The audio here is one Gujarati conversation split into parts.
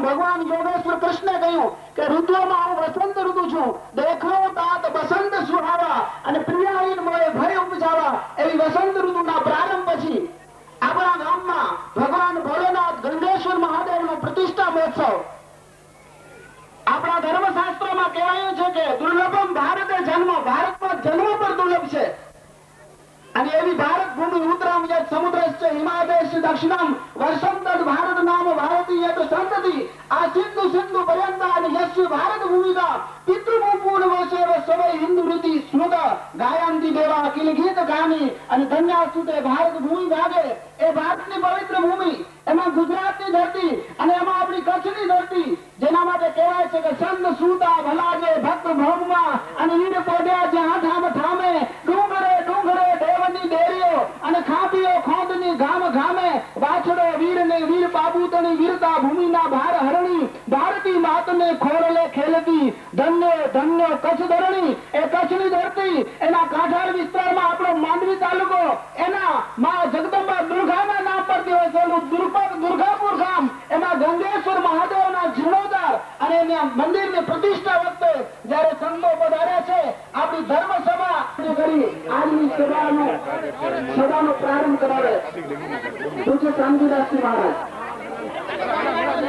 એમ ભગવાન યોગેશ્વર કૃષ્ણે કહ્યું કે ઋતુઓમાં હું વસંત ઋતુ છું, દેખો તાત બસંત સુહાવા અને પ્રિયાહીન મોએ ભય ઉપજાવા. એવી વસંત ઋતુના પ્રારંભ પછી આપણા ગામમાં ભગવાન ભોલેનાથ ગંગેશ્વર મહાદેવનો પ્રતિષ્ઠા મહોત્સવ. આપણા ધર્મશાસ્ત્રમાં કહેવાયું છે કે દુર્લભમ ભારતે જન્મ, ભારતમાં જન્મ પર દુર્લભ છે. અને એવી ભારત ભૂમિ ઉત્તરમ યત સમુદ્રશ્ચ હિમાલયશ્ચ દક્ષિણમ વર્ષમ તદ ભારત નામ ભારતી યત સંતતિ. આ સિંધુ પર્યંતા અને યસ્ય ભારત ભૂમિકા પિતૃભૂપૂર્ણ વસેવ સવૈ હિન્દુ રીતિ સ્મૃત ગાયંતી દેવા અખિલ ગીત ગાની. અને ધન્યાસ્તુતે ભારત ભૂમિ ભાગે. એ ભારતની પવિત્ર ભૂમિ, એમાં ગુજરાતની ધરતી અને એમાં આપણી કચ્છની ધરતી, જેના માટે કહેવાય છે કે સંત સૂતા ભલાગે ભક્ત ભ્રમમાં અને વીર પોડ્યા જ્યાં ઠામ ઠામે. ડુંગરે ડુંગરે દેવની ડેરીઓ અને ખાંભીઓ ખોંદની ગામ ગામે. વાછડો વીર ને વીર બાબૂતની વીરતા ભૂમિના ભાર હરણી. ભારતી માતને ખોરલે ખેલતી ધન્ય ધન્ય કચ્છ ધરણી. એ કચ્છની ધરતી, એના કાંઠાળ વિસ્તારમાં આપણો માંડવી તાલુકો, એના માં જગદંબા દુર્ગાના નામ પરથી વસેલું દુર્ગાપુર ગામ, એમાં ગંગેશ્વર મહાદેવના જીર્ણોદ્ધાર અને એના મંદિરની પ્રતિષ્ઠા વખતે જયારે સંતો પધાર્યા છે, આપણી ધર્મ સભા કરી આજની સભાનો પ્રારંભ કરાવે પૂજ્ય શાંતિદાસજી મહારાજ.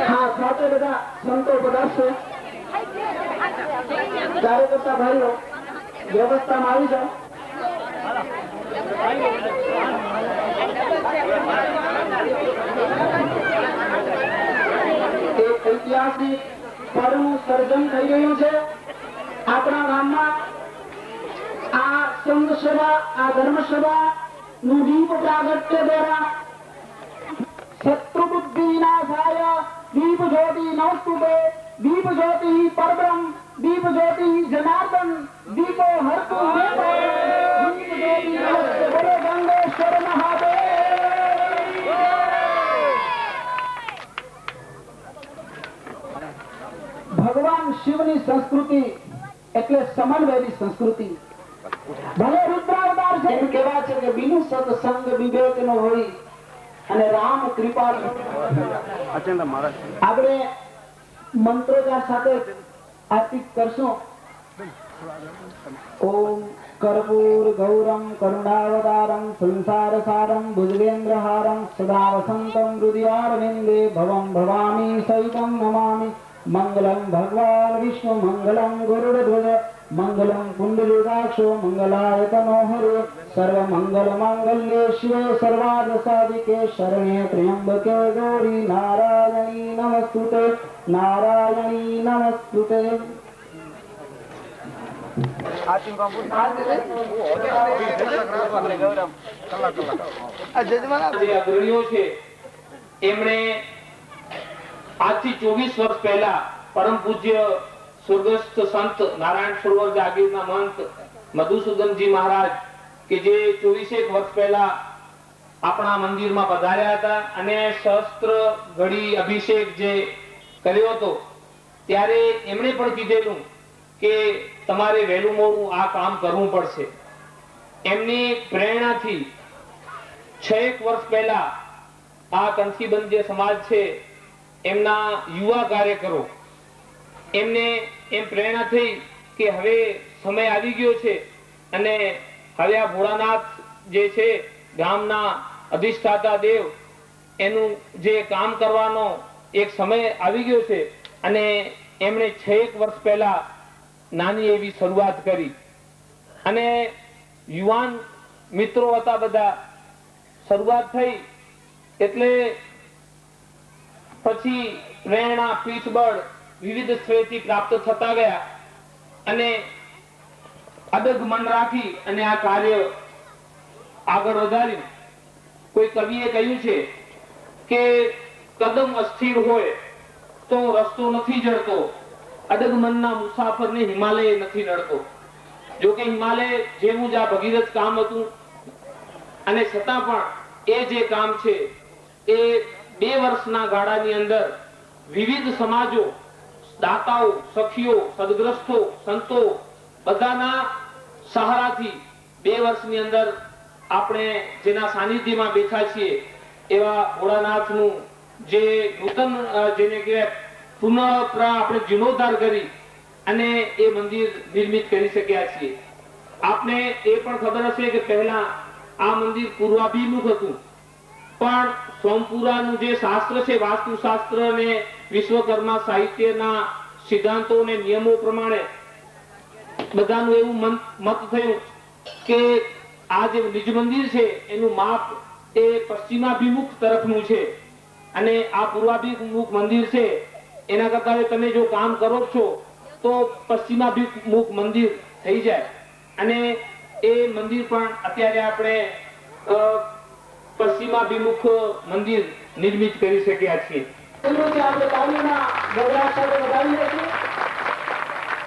હા, સાથે બધા સંતો પધારશે. કાર્યકર્તા ભાઈઓ વ્યવસ્થામાં આવી જાઓ. એક ઐતિહાસિક પળનું સર્જન થઈ રહ્યું છે આપણા ગામમાં. આ સંઘ સભા, આ ધર્મ સભા નું દીપ પ્રાગટ્ય દ્વારા શત્રુ બુદ્ધિ વિનાશાય દીપ જ્યોતિ નમસ્તુતે. દીપ જ્યોતિ પરબ્રહ્મ, દીપ જ્યોતિ જનાર્દન, દીપો હરતુ દીપ જ્યોતિ નમસ્તે. બોલો ગંગેશ્વર મહાદેવ. ભગવાન શિવની સંસ્કૃતિ એટલે સમન્વયની સંસ્કૃતિ. ભલે રુદ્રાવતાર છે, એમ કહેવાય છે કે બિનુ સત્સંગ વિવેકનો હોય અને રામ કૃપા. આપણે મંત્રોચ્ચાર સાથે આરતી કરશું. ઓમ કર્પૂર ગૌરમ કરુણાવતારમ સંસાર સારમ ભુજગેન્દ્રહારમ સદા વસંતમ હૃદયારવિંદે ભવમ ભવામી સહિતમ નમામિ. મંગલમ ભગવાન વિષ્ણુ મંગલમ ગરુડધ્વજ મંગલમ પુંડરીકાક્ષો મંગલાયતનો હરે. સર્વ મંગલ માંગલ્યે શિવે સર્વાર્થ સાધિકે શરણ્યે ત્ર્યંબકે ગૌરી નારાયણી નમસ્તુતે. નારાયણી નમસ્તુતે. અગ્રણીઓ છે એમણે આજથી 24 વર્ષ પહેલા પરમ પૂજ્ય સ્વર્ગસ્થ સંત નારાયણ સરોવર જાગીરના મંત મધુસૂદનજી મહારાજ કે જે 24 વર્ષ પહેલા આપણા મંદિરમાં પધાર્યા હતા અને શસ્ત્ર ઘડી અભિષેક જે કર્યો હતો, ત્યારે એમણે પણ કીધેલું કે તમારે વહેલું મોડું આ કામ કરવું પડશે. એમની પ્રેરણાથી 6 વર્ષ પહેલા આ કંઠીબંધ જે સમાજ છે એમના યુવા કાર્યકરો એમને એમ પ્રેરણા થઈ કે હવે સમય આવી ગયો છે અને હવે આ ભોળાનાથ જે છે ગામના અધિષ્ઠાતા દેવ, એનું જે કામ કરવાનો એક સમય આવી ગયો છે. અને એમણે 6 વર્ષ પહેલા નાની એવી શરૂઆત કરી અને યુવાન મિત્રો હતા બધા. શરૂઆત થઈ એટલે પછી પ્રેરણા પીઠબળ વિવિધ સ્ત્રોતથી પ્રાપ્ત થતા ગયા અને અડગ મન રાખી અને આ કાર્ય આગળ વધાર્યું. કોઈ કવિએ કહ્યું છે કે કદમ અસ્થિર હોય તો રસ્તો નથી જડતો, અડગ મનના મુસાફરને હિમાલય નથી નડતો. જો કે હિમાલય જેવું જ આ ભગીરથ કામ હતું અને છતાં પણ એ જે કામ છે એ 2 વર્ષના ગાળાની અંદર વિવિધ સમાજો, દાતાઓ, સખીઓ, સદગ્રસ્તો, સંતો બધાના સહારાથી 2 વર્ષની અંદર આપણે જેના સાનિધ્યમાં બેઠા છીએ એવા ભોળાનાથનું જે નૂતન જેને કહેવાય પુનઃ આપણે જીર્ણોદ્ધાર કરી અને એ મંદિર નિર્મિત કરી શક્યા છીએ. આપને એ પણ ખબર હશે કે પહેલા આ મંદિર પૂર્વાભિમુખ હતું, પણ સોમપુરાનું જે શાસ્ત્ર છે, વાસ્તુશાસ્ત્ર અને વિશ્વકર્મા સાહિત્યના સિદ્ધાંતો અને નિયમો પ્રમાણે બધાનું એવું મત થયું કે આ જે નિજ મંદિર છે એનું માપ એ પશ્ચિમાભિમુખ તરફનું છે અને આ પૂર્વાભિમુખ મંદિર છે એના કરતા તમે જો કામ કરો છો તો પશ્ચિમાભિમુખ મંદિર થઈ જાય. અને એ મંદિર પણ અત્યારે આપણે પશ્ચિમાભિમુખ મંદિર નિર્મિત કરી શક્યા છીએ.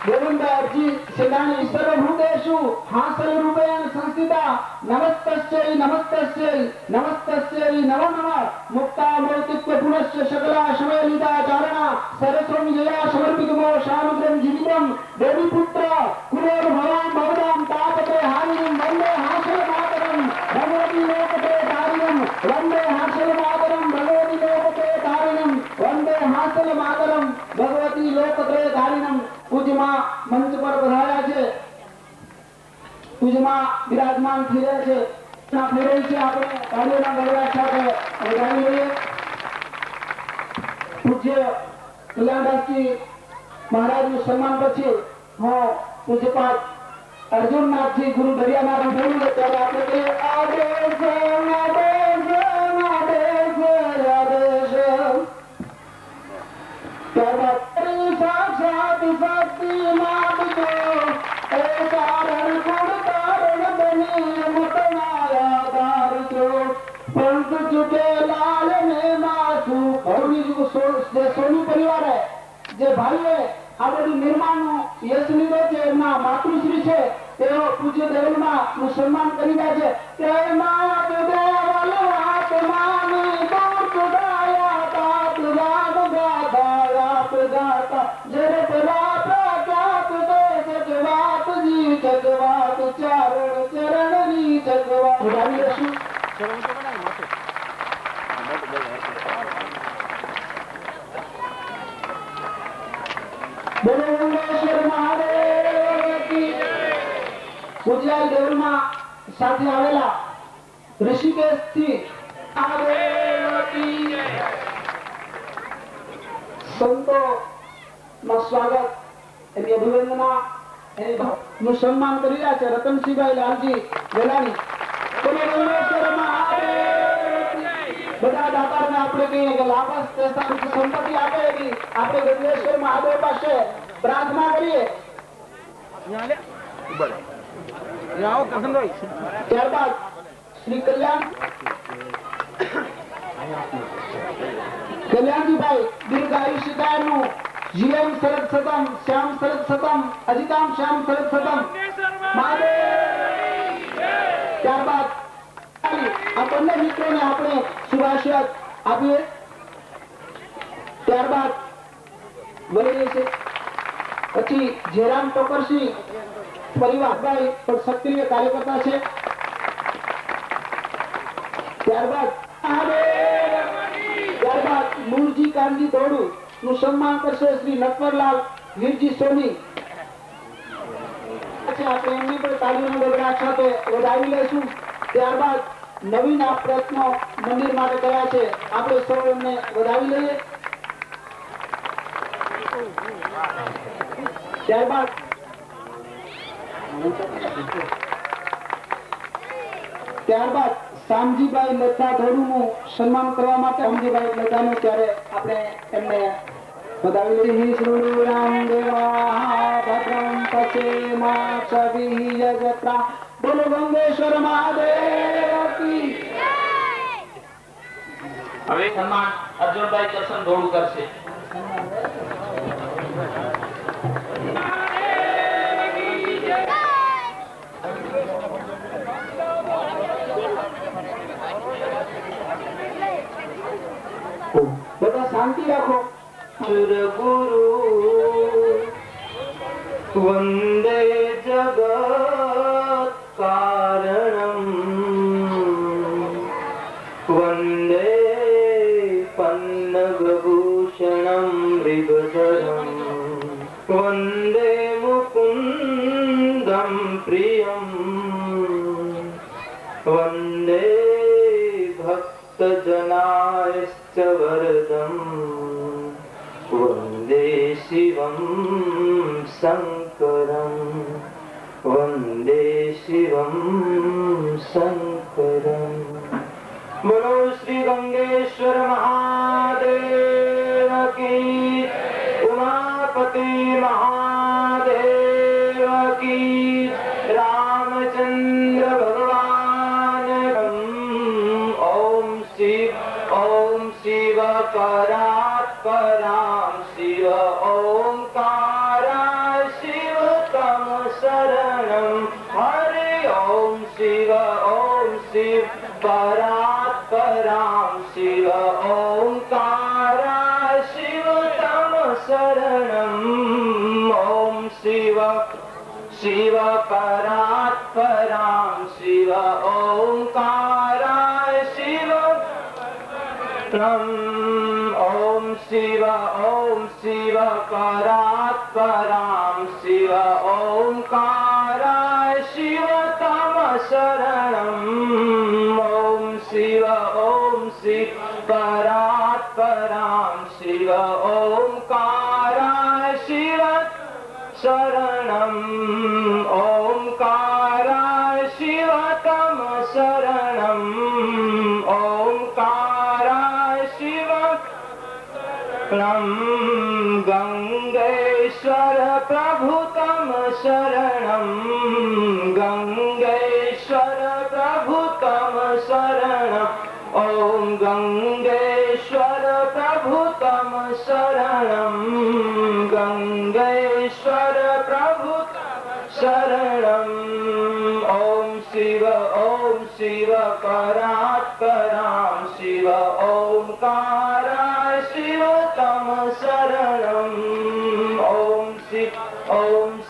गोविंदाजी सेनानी सर्वभूतेषु हासलरूपेण संस्थिता नमस्तस्यै नमस्तस्यै नमस्तस्यै नमो नमः मुक्तामौक्तित्व पुनश्च सकला शमयलिता चारणा सरस्वं जया समर्पितमो शामुद्रं जीवितं देवी पुत्र कुलेर भवान भवदां तापते हारिणं वन्दे हासल मातरं भगवती लोकते तारिणं वन्दे हासल मातरं भगवती लोकते तारिणं वन्दे हासल मातरं भगवती लोकते तारिणं. પૂજમાં મંચ પર પધાર્યા છે, પૂજમાં બિરાજમાન થઈ રહ્યા છે. ફેરવી છે આપણે તાળીઓના ગળગડાટ સાથે વધાવી લઈએ. પૂજ્ય કલ્યાણદાસજી મહારાજનું સન્માન પછી હું પૂજ્યપાદ અર્જુનનાથજી ગુરુ દરિયાનાથ બોલું છે ત્યારે આપણે કહીએ આદેશ આદેશ આદેશ આદેશ. ત્યારબાદ साक्षात शक्ति मात को ए कारण गुण कारण बने मत माया दार को पंख चुके लाल में मासू और सोनी परिवार है जे भाई है आ बड़ी निर्माण यश લીધો છે એમના માતૃશ્રી છે તેઓ પૂજ્ય દેવલમાં નું સન્માન કરી રહ્યા છે. તે માત દેવલ આત્માને દૂત ગાયા તાત રાગ ગાયા પ્રદાતા જરે પરા પ્રકાત દેશ જગવાત જી જગવાત ચારણ ચરણ ની જગવાત ઉડાવી લેશું. બોલો ગંગેશ્વર મહાદેવ કી જય. પૂજ્ય દેવલમાં સાથે આવેલા ઋષિકેશ થી મહાદેવ કી જય. સંતો નું સ્વાગત એની અભિવંદના નું સન્માન કરી રહ્યા છે રતનસિંહભાઈ લાલજી વેલાની. બધા દાતારને આપણે કહીએ કે લાભસ સંપત્તિ આપે એવી આપણે ગંગેશ્વર મહાદેવ પાસે પ્રાર્થના કરીએ. ત્યારબાદ શ્રી કલ્યાણજીભાઈ દીર્ઘાયુષ્યનું જીવન સરદ સતમ શ્યામ સરદ સતમ અધિકામ શ્યામ સરદ સતમ મહાદેવ. ત્યારબાદ આ બંને મિત્રોને આપણે શુભાશીર્વાદ આપીએ. ત્યારબાદ વળી છે પછી જયરામ ટોકરસિંહ પરિવારભાઈ પણ સક્રિય કાર્યકર્તા છે. ત્યારબાદ મૂળજી કાનજી ધોડુ નું સન્માન કરશે શ્રી નટવરલાલ વીરજી સોની. આપણે એમની પણ તાલીઓના ગગડાટ સાથે વધાવી લઈશું. ત્યારબાદ નવીન આ પ્રયત્નો મંદિર માટે કર્યા છે આપણે સૌ એમને વધાવી લઈએ. ત્યારબાદ શામજીભાઈ લતા ધોડુનું સન્માન કરવા માટે શામજીભાઈ લતાનું ત્યારે આપણે એમને વધાવી લઈએ. શ્રી રામદેવા ભદ્રમ પશ્ચેમા છવિ જગત્રા. બોલો ગંગેશ્વર મહાદેવ કી. હવે સન્માન અર્જુનભાઈ કરશન ધોળું કરશે. બધા શાંતિ રાખો. ગુરુ વંદે જગત કારણમ વંદે પન્નગભૂષણમ शिवधरं वन्दे मुकुन्दं प्रियं वन्दे भक्तजनायश्च वरदं वन्दे शिवं शङ्करं वन्दे शिवं शङ्करम्। बोलो श्री गंगेश्वर महादेव की, उमापति महादेव की, रामचंद्र भगवान। ओम शिव परात्परां शिव ओंकारा शिव तम शरणं हरि ओम शिव परात्परां शिव ओंकारा शिव तम शरणं ओम शिव परात्परां शिव ओंकारा शिव ओम शिव परात्परां शिव ओंकारा शिव तम शरणं ओम शिव परात्परां शिव ओंकारा शिव शरणं ओंकारा शिव तम शरणं ओंकारा शिव गंगेश्वर प्रभु तम शरणं गंगेश्वर प्रभु तम शरणं ओम गंगेश्वर प्रभु तम शरणं गंगेश्वर प्रभु शरणं ओम शिव परात्परां शिव ओंकारा शिव तम शरणं ओम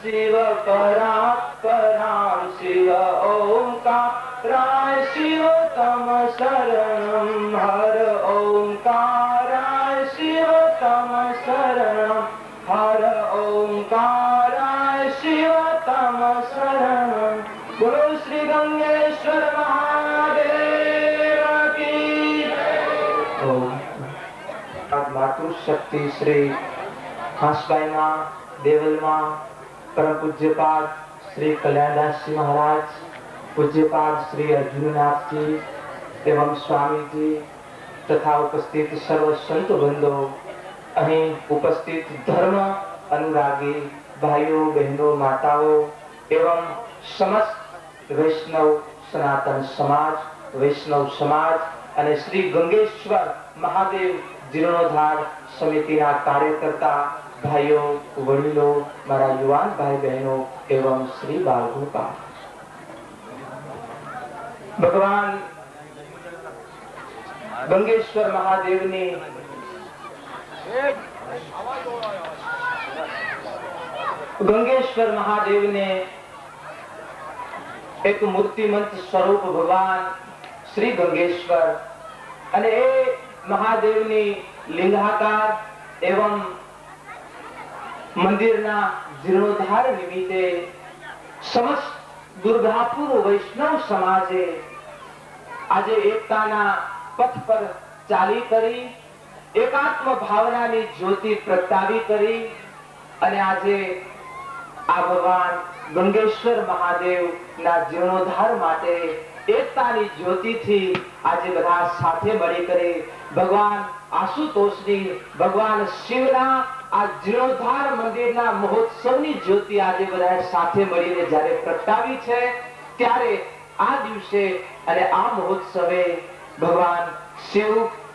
शिव परात्परां शिव ओंकारा शिव तम शरणं हर ओंकारा शिव तम शरणं हर ओंकारा शिव तम शरणं। बोलो श्री गंगेश्वर महादेव की। मातृशक्ति श्री हंसभाई मां देवल मां परम पूज्यपाद श्री कल्याणदास जी महाराज, पूज्यपाद श्री अर्जुननाथ जी एवं स्वामी जी तथा उपस्थित सर्व संत बंधो, અહીં ઉપસ્થિત ધર્મ अनुरागी भाइयों बहनों माताओं एवं समस्त वैष्णव सनातन समाज, वैष्णव समाज અને શ્રી ગંગેશ્વર મહાદેવ જીર્ણોદ્ધાર સમિતિના કાર્યકર્તા ભાઈઓ વડીલો, મારા યુવાન ભાઈ બહેનો એવં શ્રી બાલગોપાલ, ભગવાન ગંગેશ્વર મહાદેવની गंगेश्वर महादेव ने एक मूर्तिमंत स्वरूप भगवान श्री गंगेश्वर अने ए महादेवनी लिंगाकार एवं मंदिरना जीर्णोद्धार निमित्ते समस्त दुर्गापुर वैष्णव समाजे आज एकताना पथ पर चाली करी एकात्म भावनानी ज्योति प्रगटावी करी અને આજે આ ભગવાન ગંગેશ્વર મહાદેવ ના જીર્ણોદ્ધાર માટે એકતાની જ્યોતિથી આજે બધા સાથે મળી કરી ભગવાન આશુતોષની, ભગવાન શિવના આ જીર્ણોદ્ધાર મંદિરના મહોત્સવની જ્યોતિ આજે બધા સાથે મળીને જ્યારે પ્રગટાવી છે, ત્યારે આ દિવસે અને આ મહોત્સવે ભગવાન શિવ,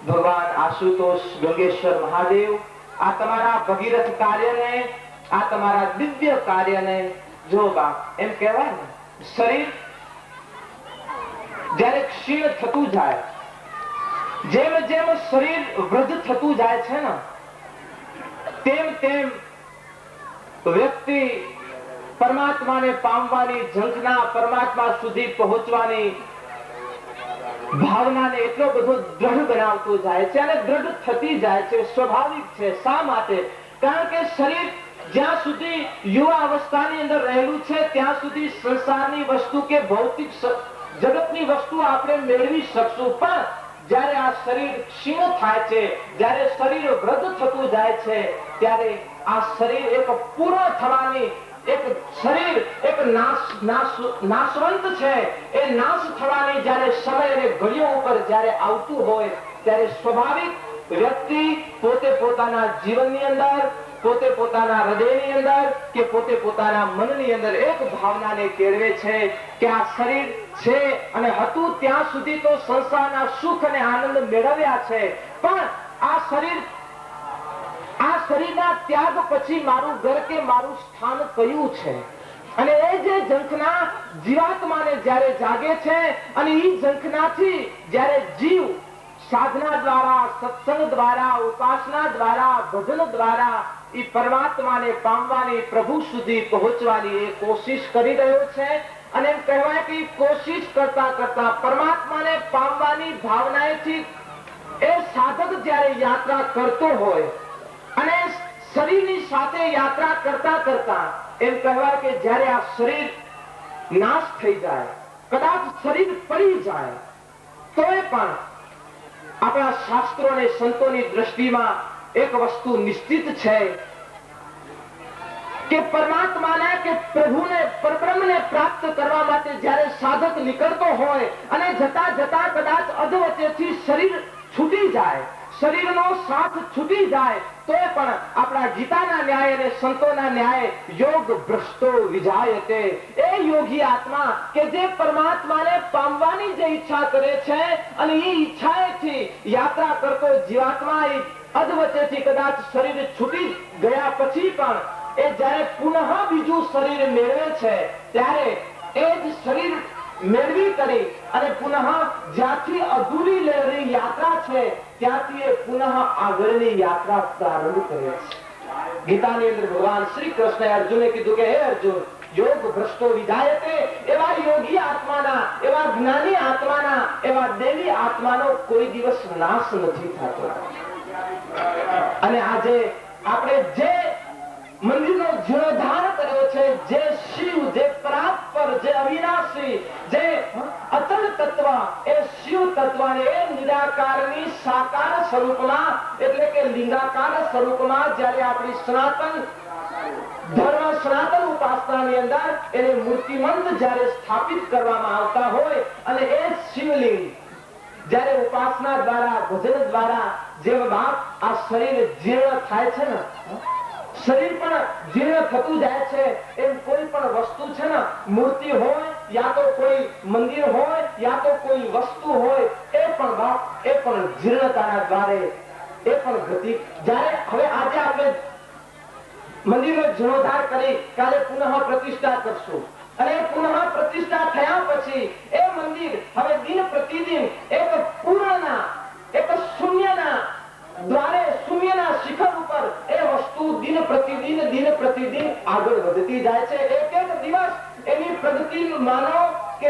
ભગવાન આશુતોષ ગંગેશ્વર મહાદેવ આ તમારા ભગીરથ કાર્યને, આ તમારા દિવ્ય કાર્યને જો બાપ એમ કહેવાય ને, શરીર જ્યારે ક્ષીણ થતું જાય, જેમ જેમ શરીર વૃદ્ધ થતું જાય છે ને, તેમ તેમ વ્યક્તિ પરમાત્માને પામવાની ઝંખના, પરમાત્મા સુધી પહોંચવાની ભાવનાને એટલો બધો દ્રઢ બનાવતો જાય છે અને દ્રઢ થતી જાય છે. સ્વાભાવિક છે. શા માટે? કારણ કે શરીર જ્યાં સુધી યુવા અવસ્થાની અંદર રહેલું છે ત્યાં સુધી સંસારની વસ્તુ કે ભૌતિક જગતની વસ્તુ આપણે મેળવી શકશું, પણ જ્યારે આ શરીર ક્ષીણ થાય છે, જ્યારે શરીર વૃદ્ધ થતું જાય છે, ત્યારે આ શરીર એક પૂર્ણ થવાની, એક શરીર એક નાશવંત છે, એ નાશ થવાની જ્યારે સમય અને ઘડીઓ ઉપર જ્યારે આવતું હોય ત્યારે સ્વાભાવિક વ્યક્તિ પોતે પોતાના જીવનની અંદર, પોતે પોતાના હૃદયની અંદર કે પોતે પોતાના મનની અંદર એક ભાવનાને કેળવે છે કે આ શરીર છે અને હતું ત્યાં સુધી તો સંસારના સુખ અને આનંદ મેળવ્યા છે, પણ આ શરીરના ત્યાગ પછી મારું ઘર કે મારું સ્થાન કયું છે? અને એ જે ઝંખના જીવાત્માને જ્યારે જાગે છે અને એ ઝંખનાથી જ્યારે જીવ સાધના દ્વારા, સત્સંગ દ્વારા, ઉપાસના દ્વારા, ભજન દ્વારા એ પરમાત્માને પામવાની, પ્રભુ સુધી પહોંચવાની એ કોશિશ કરી રહ્યો છે. અને એમ કહેવાય કે કોશિશ કરતા કરતા પરમાત્માને પામવાની ભાવનાએથી એ સાધક જ્યારે યાત્રા કરતો હોય અને શરીરની સાથે યાત્રા કરતા કરતા એમ કહેવાય કે જ્યારે આ શરીર નાશ થઈ જાય, કદાચ શરીર પડી જાય, તોય પણ આપણા શાસ્ત્રો અને સંતોની દ્રષ્ટિમાં એક વસ્તુ નિશ્ચિત છે કે પરમાત્માને કે પ્રભુને, પરબ્રહ્મને પ્રાપ્ત કરવા માટે જ્યારે સાધક નીકળતો હોય અને જતા જતા કદાચ અધવચ્ચેથી શરીર છૂટી જાય, શરીરનો સાથ છૂટી જાય, તો પણ આપણા ગીતાના ન્યાય અને સંતોના ન્યાય યોગ ભ્રષ્ટો વિજાયતે, એ યોગી આત્મા કે જે પરમાત્માને પામવાની જે ઈચ્છા કરે છે અને એ ઈચ્છાએથી યાત્રા કરતો જીવાત્મા એ અધવચ્ચેથી કદાચ શરીર છૂટી ગયા પછી પણ એ જ્યારે પુનઃ બીજું શરીર મેળવે છે ત્યારે એ જ શરીર મેળવી કરી અને પુનઃ જ્યાંથી અધૂરી રહેલી યાત્રા છે ત્યાંથી એ પુનઃ આગળની યાત્રા પ્રારંભ કરે છે. ગીતાની અંદર ભગવાન શ્રી કૃષ્ણએ અર્જુને કીધું કે હે અર્જુન, યોગ ભ્રષ્ટો વિધાયતે, એવા યોગી આત્માના, એવા જ્ઞાની આત્માના, એવા દેવી આત્માનો કોઈ દિવસ નાશ નથી થતો. અને આજે આપણે જે મંદિરનો જીર્ણોદ્ધાર કર્યો છે, જે શિવ, જે પરાત્પર, જે અવિનાશી, જે અતલ તત્વ, એ શિવ તત્વને એ નિરાકારની સાકાર સ્વરૂપમાં એટલે કે લિંગાકાર સ્વરૂપમાં જ્યારે આપણી સનાતન ધર્મ, સનાતન ઉપાસનાની અંદર એને મૂર્તિમંત જ્યારે સ્થાપિત કરવામાં આવતા હોય અને એ શિવલિંગ જ્યારે ઉપાસના દ્વારા, ભજન દ્વારા જેમ બાપ આ શરીર જીર્ણ થાય છે ને, શરીર પણ જીર્ણ થતું જાય છે, એમ કોઈ પણ વસ્તુ છે ને, મૂર્તિ હોય યા તો કોઈ મંદિર હોય યા તો કોઈ વસ્તુ હોય, એ પણ બાપ એ પણ જીર્ણતાના દ્વારે એ પણ ગતિ. જ્યારે હવે આજે આપણે મંદિરનો જીર્ણોદ્ધાર કરી કાલે પુનઃ પ્રતિષ્ઠા કરશું અને પુનઃ પ્રતિષ્ઠા થયા પછી એ મંદિર હવે દિન પ્રતિદિન એક પૂર્ણના, એક શૂન્યના દ્વારે, શૂન્યના શિખર ઉપર એ વસ્તુ દિન પ્રતિદિન આગળ વધતી જાય છે. એક એક દિવસ એની પ્રગતિ માનો કે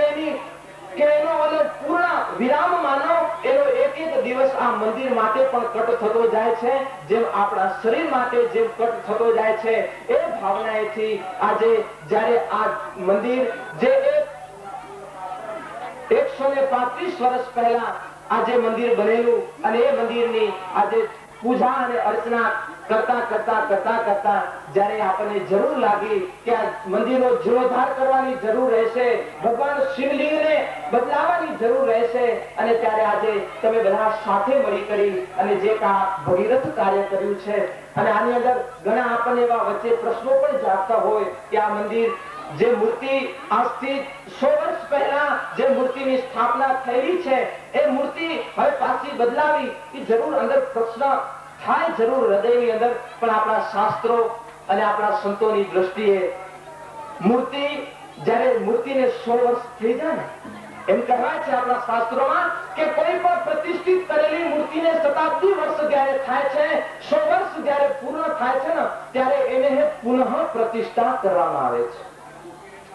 એનો પૂર્ણ વિરામ માનો, એનો એક એક દિવસ આ મંદિર માટે પણ કટ થતો જાય છે, જેમ આપણા શરીર માટે જેમ કટ થતો જાય છે. એ ભાવનાએથી આજે જ્યારે આ મંદિર જે 135 વર્ષ પહેલા આજે મંદિર બનેલું અને એ મંદિરની આજે પૂજા અને અર્ચના કરતા કરતા કરતા કરતા જ્યારે આપણને જરૂર લાગી કે આ મંદિરનો જીર્ણોદ્ધાર કરવાની જરૂર રહેશે, ભગવાન શિવલિંગને બદલાવાની જરૂર રહેશે, અને ત્યારે આજે તમે બધા સાથે મળી કરી અને જે ભગીરથ કાર્ય કર્યું છે. અને આની અંદર ઘણા આપણને એવા વચ્ચે પ્રશ્નો પણ જાગતા હોય કે આ મંદિર જે મૂર્તિ આજથી 100 વર્ષ પહેલા જે મૂર્તિની સ્થાપના થયેલી છે એ મૂર્તિ હવે પાછી બદલાવી, એ જરૂર અંદર પ્રશ્ન થાય, જરૂર હૃદયની અંદર. પણ આપણા શાસ્ત્રો અને આપણા સંતોની દ્રષ્ટિએ મૂર્તિ જ્યારે મૂર્તિને 100 વર્ષ થઈ જાય ને, એમ કહેવાય છે આપણા શાસ્ત્રોમાં કે કોઈ પણ પ્રતિષ્ઠિત કરેલી મૂર્તિને શતાબ્દી વર્ષ જ્યારે થાય છે, 100 વર્ષ જ્યારે પૂર્ણ થાય છે ને, ત્યારે એને પુનઃ પ્રતિષ્ઠા કરવામાં આવે છે.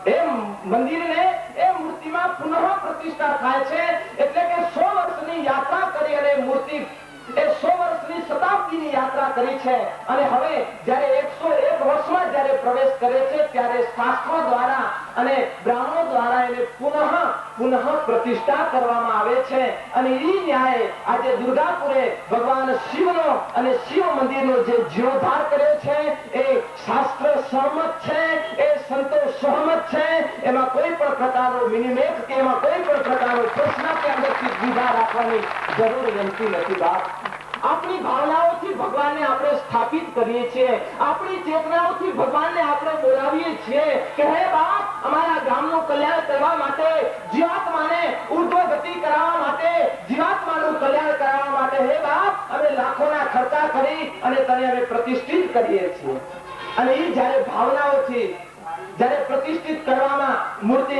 એ મંદિરને એ મૂર્તિમાં પુનઃ પ્રતિષ્ઠા થાય છે, એટલે કે 100 વર્ષની યાત્રા કરી અને મૂર્તિ એ 100 વર્ષની શતાબ્દીની યાત્રા કરી છે અને હવે જ્યારે 101 વર્ષમાં જ્યારે પ્રવેશ કરે છે ત્યારે શાસ્ત્રો દ્વારા અને બ્રાહ્મણો દ્વારા એને પુનઃ પ્રતિષ્ઠા કરવામાં આવે છે અને એ ન્યાય આજે દુર્ગાપુરે ભગવાન શિવનો અને શિવ મંદિરનો જે જીર્ણોદ્ધાર કર્યો છે એ શાસ્ત્ર સહમત છે, એ સંતો સહમત છે, એમાં કોઈ પણ પ્રકારનો મિનિમેટ કે એમાં કોઈ પણ પ્રકારનો પ્રશ્ન કે અંદરથી દ્વિધા રાખવાની જરૂર રહેતી નથી બાપ. આપણી ભાવનાઓથી ભગવાનને આપણે સ્થાપિત કરીએ છીએ, આપણી ચેતનાઓથી ભગવાનને આપણે બોલાવીએ છીએ કે હે બાપ અમારા ગામનું કલ્યાણ કરવા માટે, જીવાત્માને ઉર્ધ્વ ગતિ કરાવવા માટે, જીવાત્માનું કલ્યાણ કરાવવા માટે હે બાપ અમે લાખોના ખર્ચા કરી અને તને અમે પ્રતિષ્ઠિત કરીએ છીએ. અને એ જયારે ભાવનાઓથી જયારે પ્રતિષ્ઠિત કરવામાં મૂર્તિ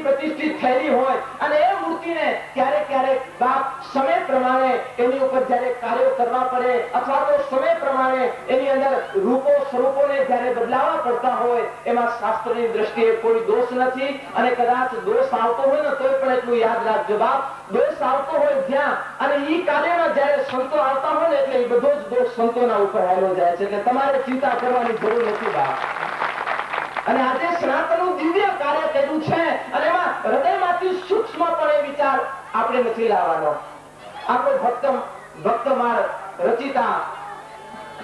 પ્રતિષ્ઠિત થયેલી હોય અને એ મૂર્તિને ક્યારેક બાપ સમય પ્રમાણે એની ઉપર જયારે કાર્યો કરવા પડે અથવા તો સમય પ્રમાણે એની અંદર રૂપો સ્વરૂપોને જયારે બદલાવવા પડતા હોય એમાં શાસ્ત્રની દ્રષ્ટિએ કોઈ દોષ નથી. અને કદાચ દોષ આવતો હોય ને તોય પણ એટલું યાદ રાખજો બાપ, દોષ આવતો હોય જ્યાં અને એ કાર્યમાં જયારે સંતો આવતા હોય ને એટલે એ બધો જ દોષ સંતોના ઉપર આવેલો જાય છે. એટલે તમારે ચિંતા કરવાની જરૂર નથી બાપ. અને આજે સનાતનનું દિવ્ય કાર્ય કર્યું છે અને એમાં હૃદયમાંથી સૂક્ષ્મ પણ એ વિચાર આપણે નથી લાવવાનો. આપણો ભક્તમાળ રચિતા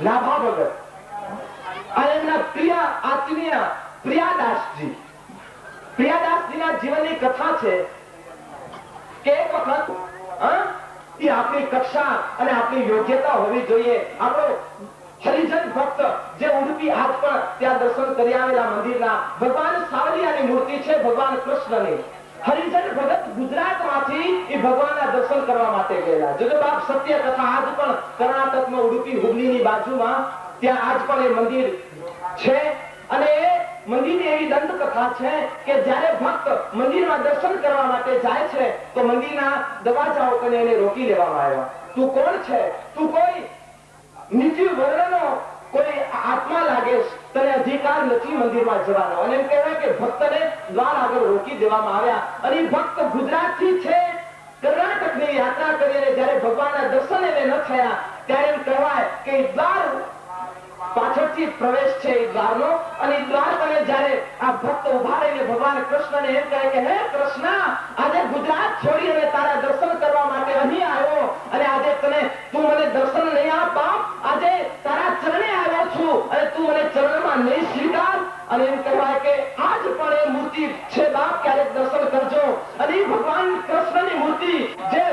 નાભા ભગત અને એમના પ્રિય આત્મીય પ્રિયાદાસજીના જીવનની કથા છે કે એક વખત એ આપણી કક્ષા અને આપણી યોગ્યતા હોવી જોઈએ. આપણો હરિજન ભક્ત જે ઉડુપી આજ પણ ત્યાં દર્શન કરી આવેલા મંદિરના ભગવાન સાવલિયાની મૂર્તિ છે, ભગવાન કૃષ્ણની. હરિજન ભગત ગુજરાતમાંથી એ ભગવાનના દર્શન કરવા માટે ગયેલા. જો બાપ સત્ય કથા આજ પણ કર્ણાટકમાં ઉડુપી હુબલીની બાજુમાં ત્યાં આજ પણ એ મંદિર છે અને એ મંદિરની એવી દંડ કથા છે કે જ્યારે ભક્ત મંદિરમાં દર્શન કરવા માટે જાય છે તો મંદિરના દરવાજાઓ કરીને એને રોકી લેવામાં આવ્યા. તું કોણ છે? તું કોઈ નીચી વર્ણનો કોઈ આત્મા લાગે, તને અધિકાર નથી મંદિરમાં જવાનો. અને એમ કહેવાય કે ભક્તને દ્વાર આગળ રોકી દેવામાં આવ્યા. અને ભક્ત ગુજરાતથી છે, કર્ણાટકની યાત્રા કરીને જયારે ભગવાનના દર્શન એને ન થયા ત્યારે એમ કહેવાય કે દ્વાર પાછળથી પ્રવેશ છે એ દ્વારનો. અને દ્વાર પર જયારે આ ભક્ત ઉભા રહીને ભગવાન કૃષ્ણને એમ કહે કે હે કૃષ્ણ આજે ગુજરાત છોડી અને તારા દર્શન કરવા માટે અહીં આવ્યો અને આજે તું મને દર્શન નહીં આપ બાપ, આજે તારા ચરણે આવ્યો છું અને તું મને ચરણમાં નહીં સ્વીકાર. અને એમ કહેવાય કે આજ પણ એ મૂર્તિ છે બાપ, ક્યારેક દર્શન કરજો. અને એ ભગવાન કૃષ્ણની મૂર્તિ જે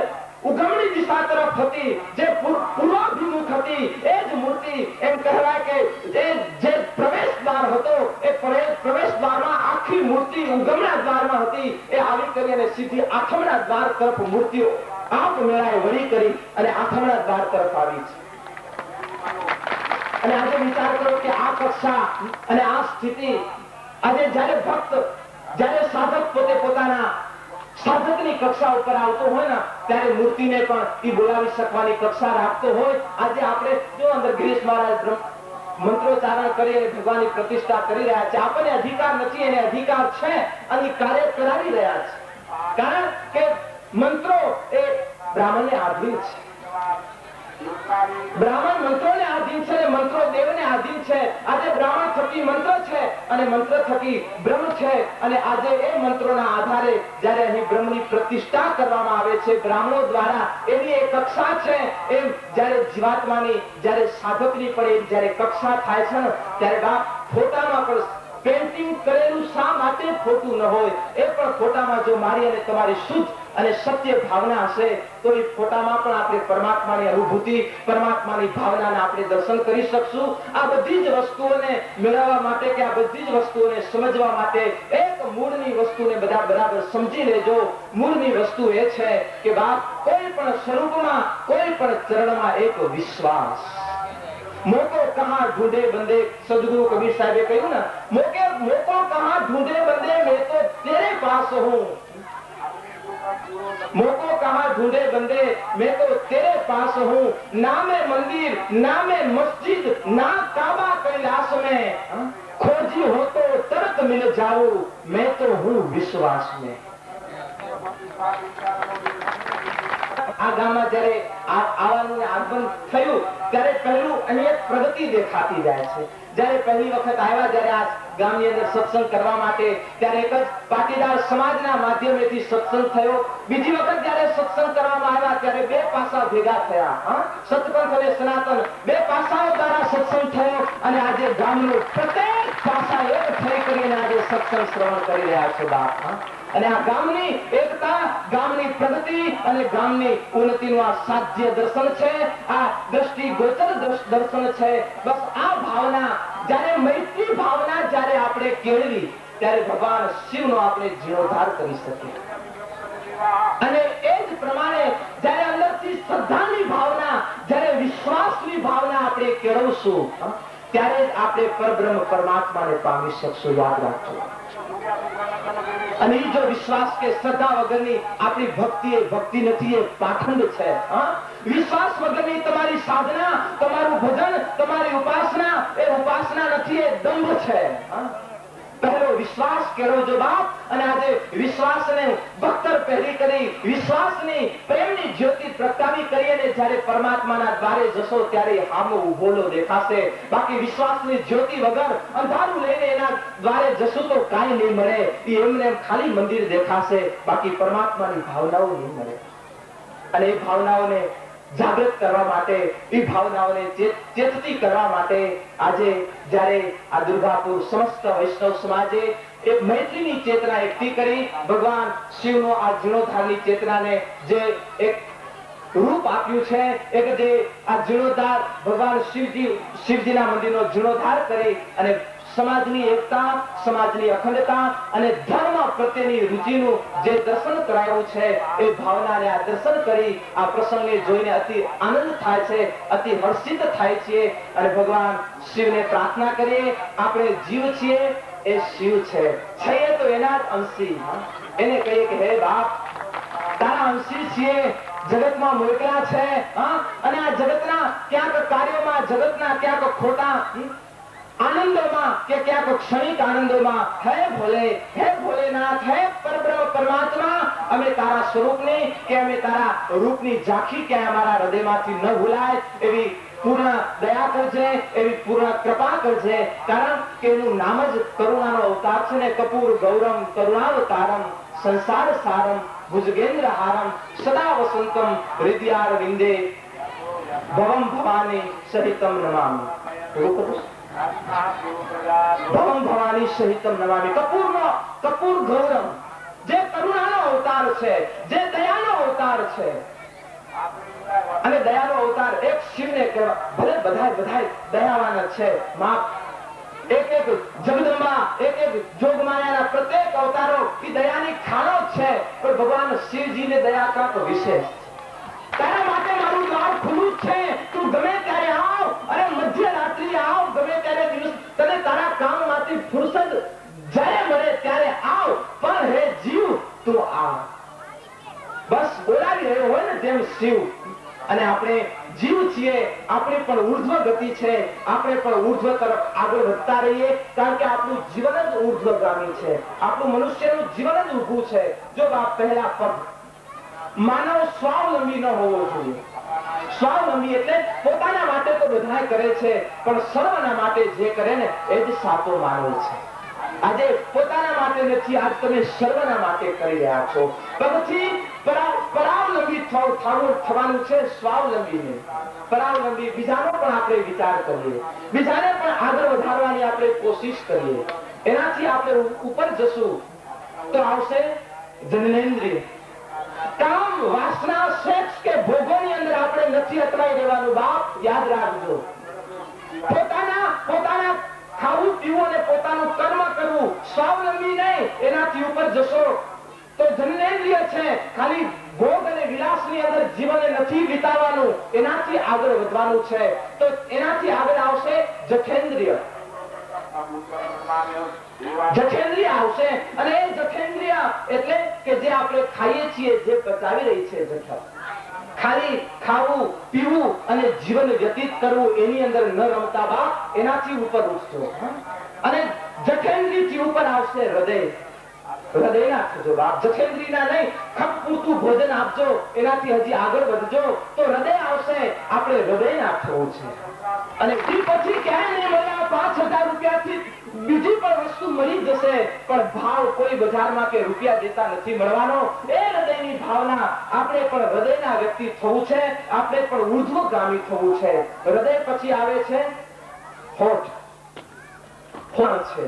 ઉગમણી દિશા તરફ હતી, જે પૂર્વાભિમુખ હતી, એ જ મૂર્તિ એમ કહેવાય કે જે પ્રવેશ દ્વાર હતો એ પ્રવેશ દ્વારમાં આખી મૂર્તિ ઉગમણા દ્વારમાં હતી. એ આવી કરી અને સીધી આથમણા દ્વાર તરફ મૂર્તિઓ આપ મેળાએ વળી કરી અને આથમણા દ્વાર તરફ આવી છે. અને આજે વિચાર કરો કે આ કક્ષા અને આ સ્થિતિ આજે જયારે ભક્ત, જયારે સાધક પોતે પોતાના સાધકની કક્ષા ઉપર આવતો હોય ને ત્યારે મૂર્તિને પણ એ બોલાવી શકવાની કક્ષા રાખતો હોય. આજે આપણે જો અંદર ગિરીશ મહારાજ મંત્રોચ્ચારણ કરી અને ભગવાનની પ્રતિષ્ઠા કરી રહ્યા છે. આપણને અધિકાર નથી, એને અધિકાર છે અને કાર્ય કરાવી રહ્યા છે. કારણ કે મંત્રો એ બ્રાહ્મણને આધીન છે. બ્રાહ્મણ મંત્રોને આધીન છે, મંત્રો દેવને આધીન છે. આજે બ્રાહ્મણ થકી મંત્ર છે અને મંત્ર થકી બ્રહ્મ છે. અને આજે એ મંત્રોના આધારે જયારે અહીં બ્રહ્મની પ્રતિષ્ઠા કરવામાં આવે છે બ્રાહ્મણો દ્વારા, એની એક કક્ષા છે. એમ જયારે જીવાત્માની, જયારે સાધકની પણ જયારે કક્ષા થાય છે ને ત્યારે બાપ ફોટામાં પણ પેન્ટિંગ કરેલું શા માટે ખોટું ન હોય? એ પણ ફોટામાં જો મારી અને તમારી શુદ્ધ અને સત્ય ભાવના હશે તો એ ફોટામાં પણ આપણે પરમાત્માની અનુભૂતિ, પરમાત્માની ભાવનાને આપણે દર્શન કરી શકશું. આ બધી જ વસ્તુઓને મેળવવા માટે કે આ બધી જ વસ્તુઓને સમજવા માટે એક મૂળની વસ્તુને બધા બરાબર સમજી લેજો. મૂળની વસ્તુ એ છે કે બાપ કોઈ પણ સ્વરૂપમાં, કોઈ પણ ચરણમાં એક વિશ્વાસ. મોકો કહા ઢૂંઢે બંદે, સદગુરુ કબીર સાહેબે કહ્યું ને, મોકો કહા ઢૂંઢે બંદે મેં તો તેરે પાસ હું. मोको कहा ढूंढे बंदे मैं तो तेरे पास हूँ. नामे मंदिर नामे मस्जिद ना काबा कैलाश में, खोजी हो तो तुरंत मिल जाऊं मैं तो हूँ विश्वास में. આ ગામમાં જયારે આવવાનું આગમન થયું ત્યારે પહેલું અહીં એક પ્રગતિ દેખાતી જાય છે. જયારે પહેલી વખત આવ્યા જયારે આ ગામની અંદર સત્સંગ કરવા માટે ત્યારે એક જ પાટીદાર સમાજના માધ્યમેથી સત્સંગ થયો. બીજી વખત જયારે સત્સંગ કરવામાં આવ્યા ત્યારે બે પાસા ભેગા થયા. સતપંથ અને સનાતન બે પાસાઓ દ્વારા સત્સંગ થયો અને આજે ગામનું પ્રત્યેક પાસા એક થઈ કરીને આજે સત્સંગ શ્રવણ કરી રહ્યા છે બાપ. અને આ ગામની એકતા, ગામની પ્રગતિ અને ગામની ઉન્નતિનું આ સાધ્ય દર્શન છે, આ દ્રષ્ટિગોચર દર્શન છે. બસ આ ભાવના જ્યારે મૈત્રી ભાવના જ્યારે આપણે કેળવી ત્યારે ભગવાન શિવનો આપણે જીર્ણોદ્ધાર કરી શકીએ. અને એ જ પ્રમાણે જ્યારે અંદરથી શ્રદ્ધાની ભાવના, જ્યારે વિશ્વાસની ભાવના આપણે કેળવશું ત્યારે જ આપણે પરબ્રહ્મ પરમાત્માને પામી શકશું. યાદ રાખજો. અને એ જો વિશ્વાસ કે શ્રદ્ધા વગરની આપણી ભક્તિ એ ભક્તિ નથી, એ પાખંડ છે. વિશ્વાસ વગરની તમારી સાધના, તમારું ભજન, તમારી ઉપાસના એ ઉપાસના નથી, એ દંભ છે. પહેલો વિશ્વાસ કેળવજો બાપ. અને આજે વિશ્વાસને બખ્તર પહેરી કરી, વિશ્વાસની પ્રેમની જ્યોતિ પ્રગટાવી કરી અને જ્યારે પરમાત્માના દ્વારે જશો ત્યારે હામો ઉભોલો દેખાશે. બાકી વિશ્વાસની જ્યોતિ વગર અંધારું લઈને એના દ્વારે જશું તો કાંઈ નહીં મળે. એમને ખાલી મંદિર દેખાશે, બાકી પરમાત્માની ભાવનાઓ નહીં મળે. અને એ ભાવનાઓને જાગૃત કરવા માટે, એ ભાવનાઓને ચેતતી કરવા માટે આજે જ્યારે આ દુર્ગાપુર સમસ્ત વૈષ્ણવ સમાજે એક મૈત્રીની ચેતના એકઠી કરી, ભગવાન શિવનો આ જીર્ણોદ્ધારની ચેતનાને જે એક રૂપ આપ્યું છે, એક જે આ જીર્ણોદ્ધાર ભગવાન શિવજીના મંદિરનો જીર્ણોદ્ધાર કરી અને સમાજની એકતા, સમાજની અખંડતા અને ધર્મ પ્રત્યેની રુચિનું જે દર્શન કરાયું છે એ ભાવનાને આ દર્શન કરી આ પ્રસંગને જોઈને અતિ આનંદ થાય છે, અતિ હર્ષિત થાય છે. અને ભગવાન શિવને પ્રાર્થના કરીએ, આપણે જીવ છીએ એ શિવ છે તો એના જ અંશી. એને કહીએ કે હે બાપ, તારા અંશી છીએ, જગતમાં મોકલા છે. અને આ જગતના ક્યાંક કાર્યોમાં, જગતના ક્યાંક ખોટા આનંદોમાં કે ક્યાંક ક્ષણિક આનંદોમાં હે ભોલે, હે ભોલેનાથ, હે પરબ્રહ્મ પરમાત્મા, અમે તારા સ્વરૂપની કે અમે તારા રૂપની ઝાંખી ક્યાંય અમારા હૃદયમાંથી ન ભૂલાય એવી પૂર્ણ દયા કરજે, એવી પૂર્ણ કૃપા કરજે. કારણ કે એનું નામ જ કરુણાનો અવતાર છે ને. કપૂર ગૌરમ કરુણાવતારમ સંસાર સારમ ભુજગેન્દ્ર હારમ સદા વસંતમ હૃદયાર વિંદે ભવમ ભવાની સહિતમ નમામિ. ભવમ ભવાની સહિતમ નમામિ. કપૂર ગૌરમ, જે કરુણાનો અવતાર છે, જે દયાનો અવતાર છે. અને દયાનો અવતાર એક શિવને કહેવાય. ભલે બધા દયાવાન છે, માં એક જગદંબા, એક જોગમાયાના પ્રત્યેક અવતારો એ દયાની ખાણો છે. પણ ભગવાન શિવજીને દયા કાંક વિશેષ. તારા માટે મારું દ્વાર ખુલ્લું છે, તું ગમે ત્યારે આવ, અરે મધ્યરાત્રિ આવ, ગમે ત્યારે દિવસ, તને તારા કામમાંથી ફુરસદ જ્યારે મળે ત્યારે આવ. પણ હે જીવ, તું આવ. બસ બોલાવી રહ્યો હોય ને જેમ શિવ. અને આપણે જીવ છીએ, આપણે પણ ઉર્ધ્વ ગતિ છે, આપણે પણ ઉર્ધ્વ તરફ આગળ વધતા રહીએ. કારણ કે આપણું જીવન જ ઉર્ધ્વગામી છે, આપણું મનુષ્યનું જીવન જ ઊભું છે. જો પહેલા પગ માનવ સ્વાવલંબી ન હોવો જોઈએ. સ્વાવલંબી એટલે પોતાના માટે તો બધા કરે છે, પણ સર્વના માટે જે કરે ને એ જ સાચો માનવ છે. આજે પોતાના માટે નથી, આજ તમે સર્વના માટે કરી રહ્યા છો. પગથી પરાવલંબી થવાનું છે, સ્વાવલંબી નહીં. પરાવલંબી બીજાનો પણ આપણે વિચાર કરીએ, બીજાને પણ આગળ વધારવાની આપણે કોશિશ કરીએ. એનાથી આપણે ઉપર જશું તો આવશે જનનેન્દ્રિય. કામ, વાસના, સેક્સ કે ભોગોની અંદર આપણે નથી અટવાઈ રહેવાનું બાપ. યાદ રાખજો. પોતાના ખાવું પીવું અને પોતાનું કર્મ કરવું, સ્વાવલંબી નહીં. એનાથી ઉપર જશો તો જનનેન્દ્રિય છે, ખાલી ભોગ અને વિલાસની અંદર જીવન નથી વિતાવવાનું, એનાથી આગળ વધવાનું છે. તો એનાથી આગળ આવશે જઠેન્દ્રિય. જઠેન્દ્રિય આવશે. અને એ જઠેન્દ્રિય એટલે કે જે આપણે ખાઈએ છીએ, જે પચાવી રહી છે જઠર. ખાલી ખાવું પીવું અને જીવન વ્યતીત કરવું, એની અંદર ન રમતા બાપ. એનાથી ઉપર ઉઠશો. અને જઠેન્દ્રિયથી ઉપર આવશે હૃદય. હૃદયના થજો બાપ, જખેન્દ્રીના નહીં. ખપ પૂરતું ભોજન આપજો, એનાથી હજી આગળ વધજો તો હૃદય આવશે. આપણે હૃદયના થવું છે. અને એ પછી ક્યાંય નહીં મળ્યા 5,000 રૂપિયાથી બીજી પણ વસ્તુ મળી જશે, પણ ભાવ કોઈ બજારમાં કે રૂપિયા દેતા નથી મળવાનો. એ હૃદયની ભાવના. આપણે પણ હૃદયના વ્યક્તિ થવું છે. આપણે પણ ઉર્ધ્વગામી થવું છે. હૃદય પછી આવે છે હોઠ. હોઠ છે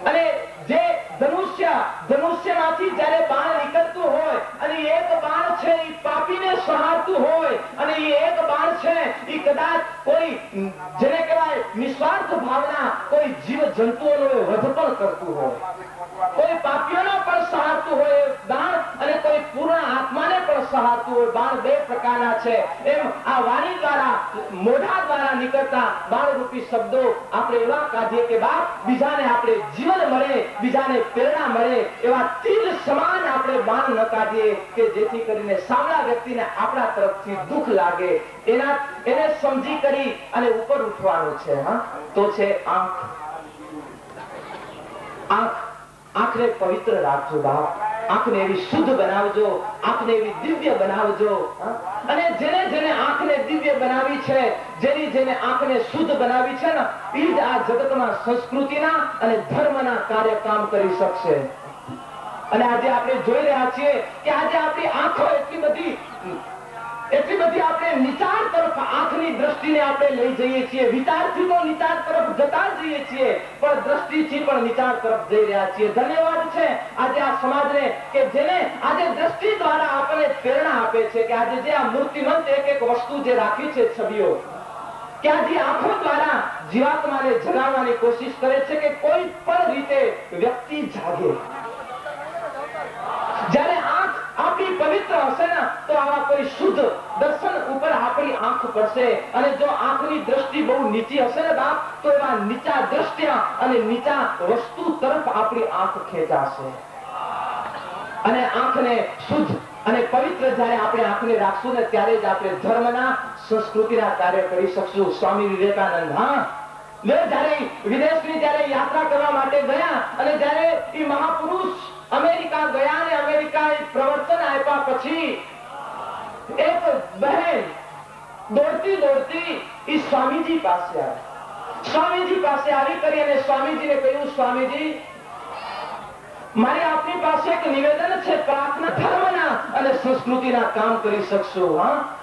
અને જે ધનુષ્યમાંથી જ્યારે બાણ નીકળતું હોય અને એક બાણ છે એ પાપીને સહારતું હોય અને એ એક બાણ છે એ કદાચ કોઈ જેને કહેવાય નિસ્વાર્થ ભાવના કોઈ જીવ જંતુઓનો વધ પણ કરતું હોય, કોઈ પાપીઓનો પણ સહારતું હોય બાણ અને કોઈ પૂર્ણ આત્માને પણ સહારતું હોય. બાણ બે પ્રકારના છે. એમ આ વાણી દ્વારા, મોઢા દ્વારા નીકળતા બાણરૂપી શબ્દો આપણે એવા કાઢીએ કે બાપ બીજાને આપણે જીવન મળે, બીજાને પ્રેરણા મળે, એવા તીર સમાન આપણે બાણ ન કાઢીએ કે જેથી કરીને સામલા વ્યક્તિને આપણા તરફથી દુઃખ લાગે. એને સમજી કરી અને ઉપર ઉઠવાનું છે. તો છે આંખ. આંખને પવિત્ર રાખજો બાપ. આંખને એવી શુદ્ધ બનાવજો, આંખને એવી દિવ્ય બનાવજો. અને જેને આંખને દિવ્ય બનાવી છે, જેને આંખને શુદ્ધ બનાવી છે ને, એ જ આ જગતમાં સંસ્કૃતિના અને ધર્મના કાર્ય કામ કરી શકશે. અને આજે આપણે જોઈ રહ્યા છીએ કે આજે આપણી આંખો એટલી બધી આપણે નિચાર તરફ આંખની દ્રષ્ટિને આપણે લઈ જઈએ છીએ. વિચારથી તો નિચાર તરફ જતા જઈએ છીએ, પણ દ્રષ્ટિથી પણ નિચાર તરફ જઈ રહ્યા છીએ. ધન્યવાદ છે આજે આ સમાજને કે જેને આજે દ્રષ્ટિ દ્વારા આપણને પ્રેરણા આપે છે કે આજે જે આ મૂર્તિમંત એક વસ્તુ જે રાખી છે, છબીઓ, કે આજે આંખો દ્વારા જીવાત્માને જગાડવાની કોશિશ કરે છે કે કોઈ પણ રીતે વ્યક્તિ જાગે. જ્યારે આંખ આપણી પવિત્ર હશે ને તો આવા કોઈ શુદ્ધ દર્શન ઉપર આપણી આંખ પડશે. અને જો આંખની દ્રષ્ટિ બહુ નીચી હશે ને બાપ, તો એવા નીચા દ્રષ્ટિયા અને નીચા વસ્તુ તરફ આપણી આંખ ખેંચાશે. અને આંખને શુદ્ધ અને પવિત્ર જ્યારે આપણે આંખને રાખશું ને ત્યારે જ આપણે ધર્મના, સંસ્કૃતિના કાર્ય કરી શકશું. સ્વામી વિવેકાનંદ જયારે વિદેશની જયારે યાત્રા કરવા માટે ગયા અને જયારે એ મહાપુરુષ અમેરિકા ગયા અને અમેરિકાએ પ્રવચન આપ્યા પછી એક બહેન દોડતી એ સ્વામીજી પાસે આવી. સ્વામીજી પાસે આવી કરી અને સ્વામીજીને કહ્યું, સ્વામીજી મારી આપની પાસે એક નિવેદન છે. પ્રાર્થના ધર્મના અને સંસ્કૃતિના કામ કરી શકશો.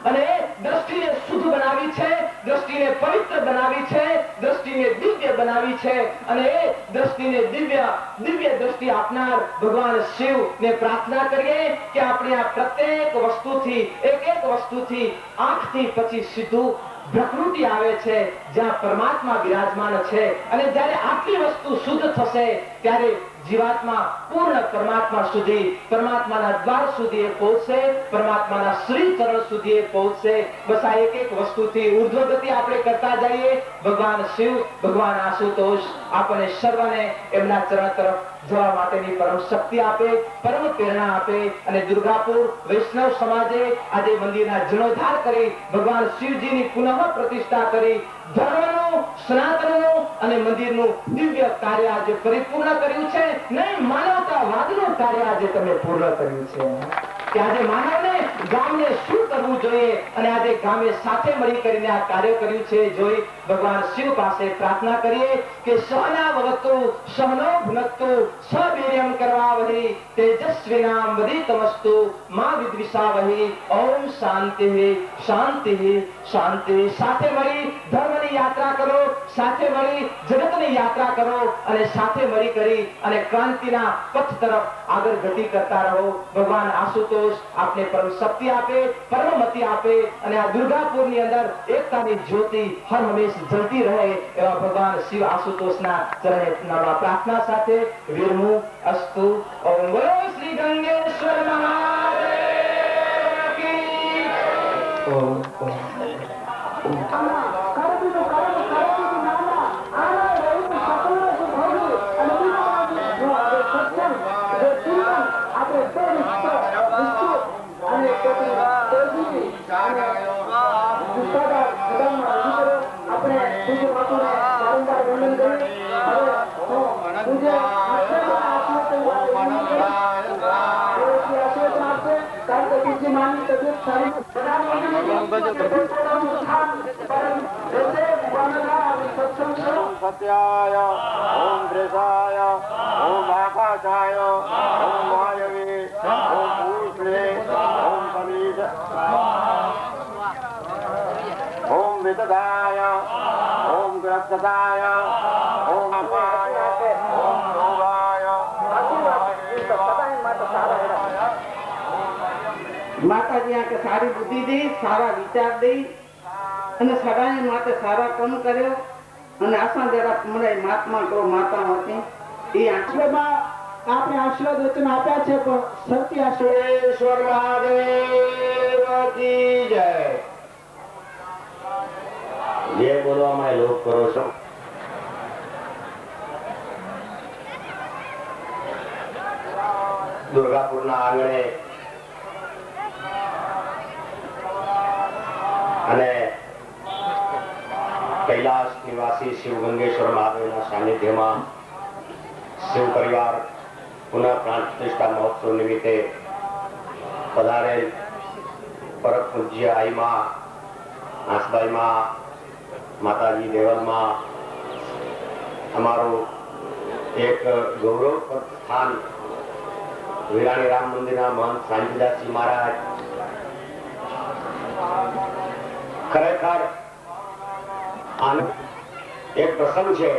અને દ્રષ્ટિને શુદ્ધ બનાવી છે, દ્રષ્ટિને પવિત્ર બનાવી છે, દ્રષ્ટિને દિવ્ય બનાવી છે. અને એ દ્રષ્ટિને દિવ્ય દ્રષ્ટિ આપનાર ભગવાન શિવ ને પ્રાર્થના કરીએ કે આપણે આ પ્રત્યેક વસ્તુથી, એક વસ્તુથી, આંખથી પછી સીધું પ્રકૃતિ આવે છે જ્યાં પરમાત્મા બિરાજમાન છે. અને જ્યારે આટલી વસ્તુ શુદ્ધ થશે ત્યારે જીવાત્મા પૂર્ણ પરમાત્મા સુધી, પરમાત્માના દ્વાર સુધી એ પહોંચશે, પરમાત્માના શ્રી ચરણ સુધી એ પહોંચશે. બસ આ એક વસ્તુથી ઉર્ધ્વગતિ આપણે કરતા જઈએ. ભગવાન શિવ, ભગવાન આશુતોષ આપણને સર્વને એમના ચરણ તરફ જવા માટેની પરમ શક્તિ આપે, પરમ પ્રેરણા આપે. અને દુર્ગાપુર વૈષ્ણવ સમાજે આજે મંદિરના જીર્ણોદ્ધાર કરી ભગવાન શિવજીની પુનઃ પ્રતિષ્ઠા કરી ધર્મનું, સનાતનનું અને મંદિરનું દિવ્ય કાર્ય આજે પરિપૂર્ણ કર્યું છે. નહીં, માનવતાવાદનું કાર્ય આજે તમે પૂર્ણ કર્યું છે. કે આજે માનવને, ગામને શું કરવું જોઈએ અને આજે ગામે સાથે મળી કરીને આ કાર્ય કર્યું છે. જોઈ ભગવાન શિવ પાસે પ્રાર્થના કરીએ કે સહના ભવતુ સહનો ભુનક્તુ સવીર્યમ કરવાવહી તેજસ્વીનામ વદિતમસ્તુ મા વિદ્વિષાવહી. ઓમ શાંતિ શાંતિ શાંતિ. સાથે મળી ધર્મની યાત્રા કરો, સાથે મળી જગતની યાત્રા કરો અને સાથે મળી કરી અને ક્રાંતિના પથ તરફ આગળ ગતિ કરતા રહો. ભગવાન આશુતોષ આપને પરમ શક્તિ આપે, પરમમતિ આપે અને આ દુર્ગાપુરની અંદર એકતાની જ્યોતિ હર હંમેશ જલતી રહે એવા ભગવાન શિવ આશુતોષના ચરણે પ્રાર્થના સાથે વિરમુ અસ્તુ. ઓમ બોલો શ્રી ગંગેશ્વર મહાદેવ કી. ઓમ આપણે પૂજ્ય બાપુને વારંવાર વંદન કરી હવે પૂજ્ય કારણ કે પૂજ્ય માની તબિયત સારી સત્યાય ઓમ દ્રેષાય ઓમ આકાશાય ઓમ વાયવે ઓમ ભૂષણે ઓમ સમીજ ઓમ વિદધાય ઓમ ગ્રસ્તદાય ઓમ અપાય ઓમ ભોગાય માતાજી આ કે સારી બુદ્ધિ દી, સારા વિચાર દી અને સદાય માટે સારા કામ કર્યો અને આશા જરા મને મહાત્મા કહો માતા હતી એ આશ્રમમાં આપણે આશીર્વાદ વચન આપ્યા છે પણ સરતી આશીર્વાદ ઈશ્વર મહાદેવ કી જય. જે બોલવામાં લોક કરો છો દુર્ગાપુરના આંગણે અને કૈલાસ નિવાસી શિવ ગંગેશ્વર મહાદેવના સાનિધ્યમાં શિવ પરિવાર પુનઃ પ્રાણ પ્રતિષ્ઠા મહોત્સવ નિમિત્તે પધારેલ પરમ પૂજ્ય આઈમાં આસબાઈમાં માતાજી દેવલમાં અમારું એક ગૌરવપ્રદ સ્થાન વિરાણી રામ મંદિરના મહંત સાંજીદાસજી મહારાજ ખરેખર એક પ્રસંગ છે.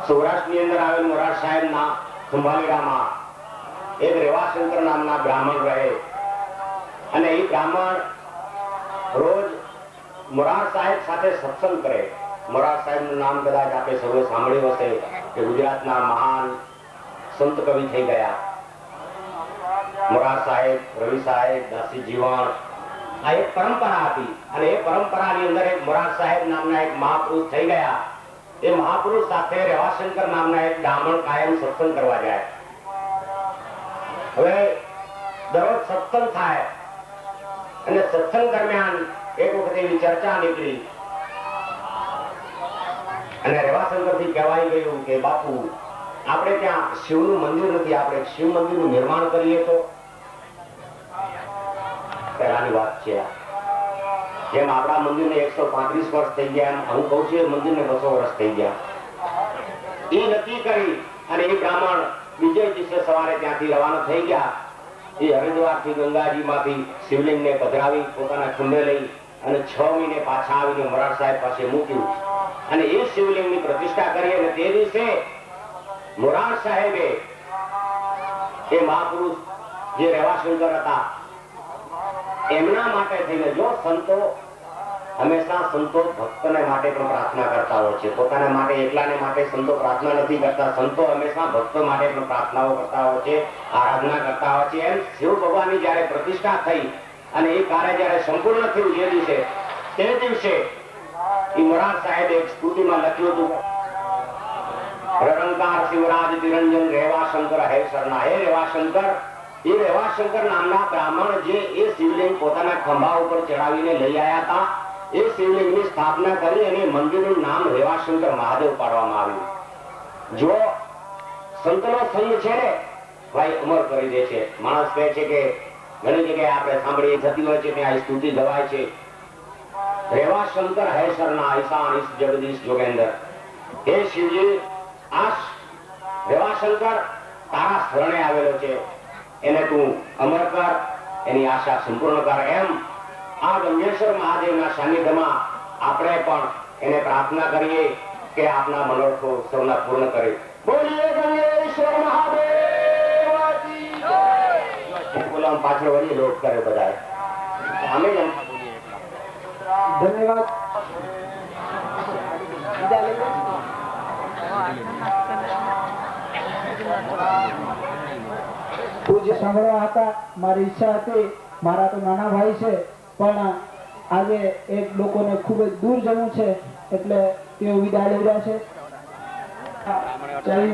સૌરાષ્ટ્રની અંદર આવેલ મોરાર સાહેબના ખંભાળીરામાં એક રેવાશંકર નામના બ્રાહ્મણ રહે અને એ બ્રાહ્મણ રોજ મોરાર સાહેબ સાથે સત્સંગ કરે. મોરાર સાહેબનું નામ કદાચ આપણે સૌએ સાંભળ્યું હશે કે ગુજરાતના મહાન સંત કવિ થઈ ગયા. મોરાર સાહેબ, રવિ સાહેબ, દાસી જીવણ આ એક પરંપરા હતી અને એ પરંપરાની અંદર એક મોરાર સાહેબ નામના એક મહાપુરુષ થઈ ગયા. એ મહાપુરુષ સાથે રેવાશંકર નામના એક બ્રાહ્મણ કાયમ સત્સંગ કરવા જાય. હવે દરરોજ સત્સંગ થાય અને સત્સંગ દરમિયાન એક વખત એવી ચર્ચા નીકળી અને રેવાશંકર થી કહેવાય ગયું કે બાપુ આપણે ત્યાં શિવનું મંદિર નથી, આપણે શિવ મંદિરનું નિર્માણ કરીએ તો. પહેલાની વાત છે. જેમ આપણા મંદિરને 135 વર્ષ થઈ ગયા એમ હું કહું છું એ મંદિરને 200 વર્ષ થઈ ગયા. એ નક્કી કરી અને એ બ્રાહ્મણ બીજે દિવસે સવારે ત્યાંથી રવાના થઈ ગયા. એ હરિદ્વારથી ગંગાજીમાંથી શિવલિંગને પધરાવી પોતાના ખંભે લઈ અને 6 મહિને પાછા આવીને મોરાર સાહેબ પાસે મૂક્યું અને એ શિવલિંગની પ્રતિષ્ઠા કરી. અને તે દિવસે મોરાર સાહેબે એ મહાપુરુષ જે રેવાશંકર હતા એમના માટે થઈને, જો સંતો હંમેશા સંતો ભક્તને માટે પણ પ્રાર્થના કરતા હોય છે, પોતાના માટે એકલાને માટે સંતો પ્રાર્થના નથી કરતા. સંતો હંમેશા ભક્તો માટે પણ પ્રાર્થનાઓ કરતા હોય છે, આરાધના કરતા હોય છે. એમ શિવ ભગવાનની જયારે પ્રતિષ્ઠા થઈ અને એ કાર્ય જયારે સંપૂર્ણ થયું જે દિવસે, તે દિવસે એ મોરાર સાહેબે એક સ્તુતિમાં લખ્યું હતું, રણંકાર શિવરાજ નિરંજન રેવાશંકર હે શરણા. હે રેવાશંકર, એ રેવાશંકર નામના બ્રાહ્મણ જે એ શિવલિંગ પોતાના ખંભા ઉપર ચડાવીને લઈ આવ્યા હતા, એ શિવલિંગની સ્થાપના કરી અને મંદિરનું નામ રેવાશંકર મહાદેવ પાડવામાં આવ્યું. જો સંતનો સંગ છે ને ભાઈ અમર કરી દે છે. માણસ કહે છે કે ઘણી જગ્યાએ આપણે સાંભળીએ જતી હોય છે ત્યાં સ્તુતિ ગવાય છે, રેવાશંકર હે શરણા ઈશાન ઈશ જગદીશ જોગેન્દ્ર. હે શિવજી, આ રેવાશંકર તારા શરણે આવેલો છે, એને તું અમર કર, એની આશા સંપૂર્ણ કર. એમ આ ગંગેશ્વર મહાદેવના સાનિધ્યમાં આપણે પણ એને પ્રાર્થના કરીએ કે આપના મનોરથો સૌના પૂર્ણ કરે. બોલીએ ગંગેશ્વર મહાદેવ કી જય. બોલામ પાછળ વળી લોક કરે બધા અમે જ ધન્યવાદ. પૂજ્ય સાંભળવા હતા. મારી ઈચ્છા હતી, મારા તો નાના ભાઈ છે પણ આજે એક લોકોને ખૂબ જ દૂર જવું છે એટલે તેઓ વિદાય લઈ રહ્યા છે. ચાલી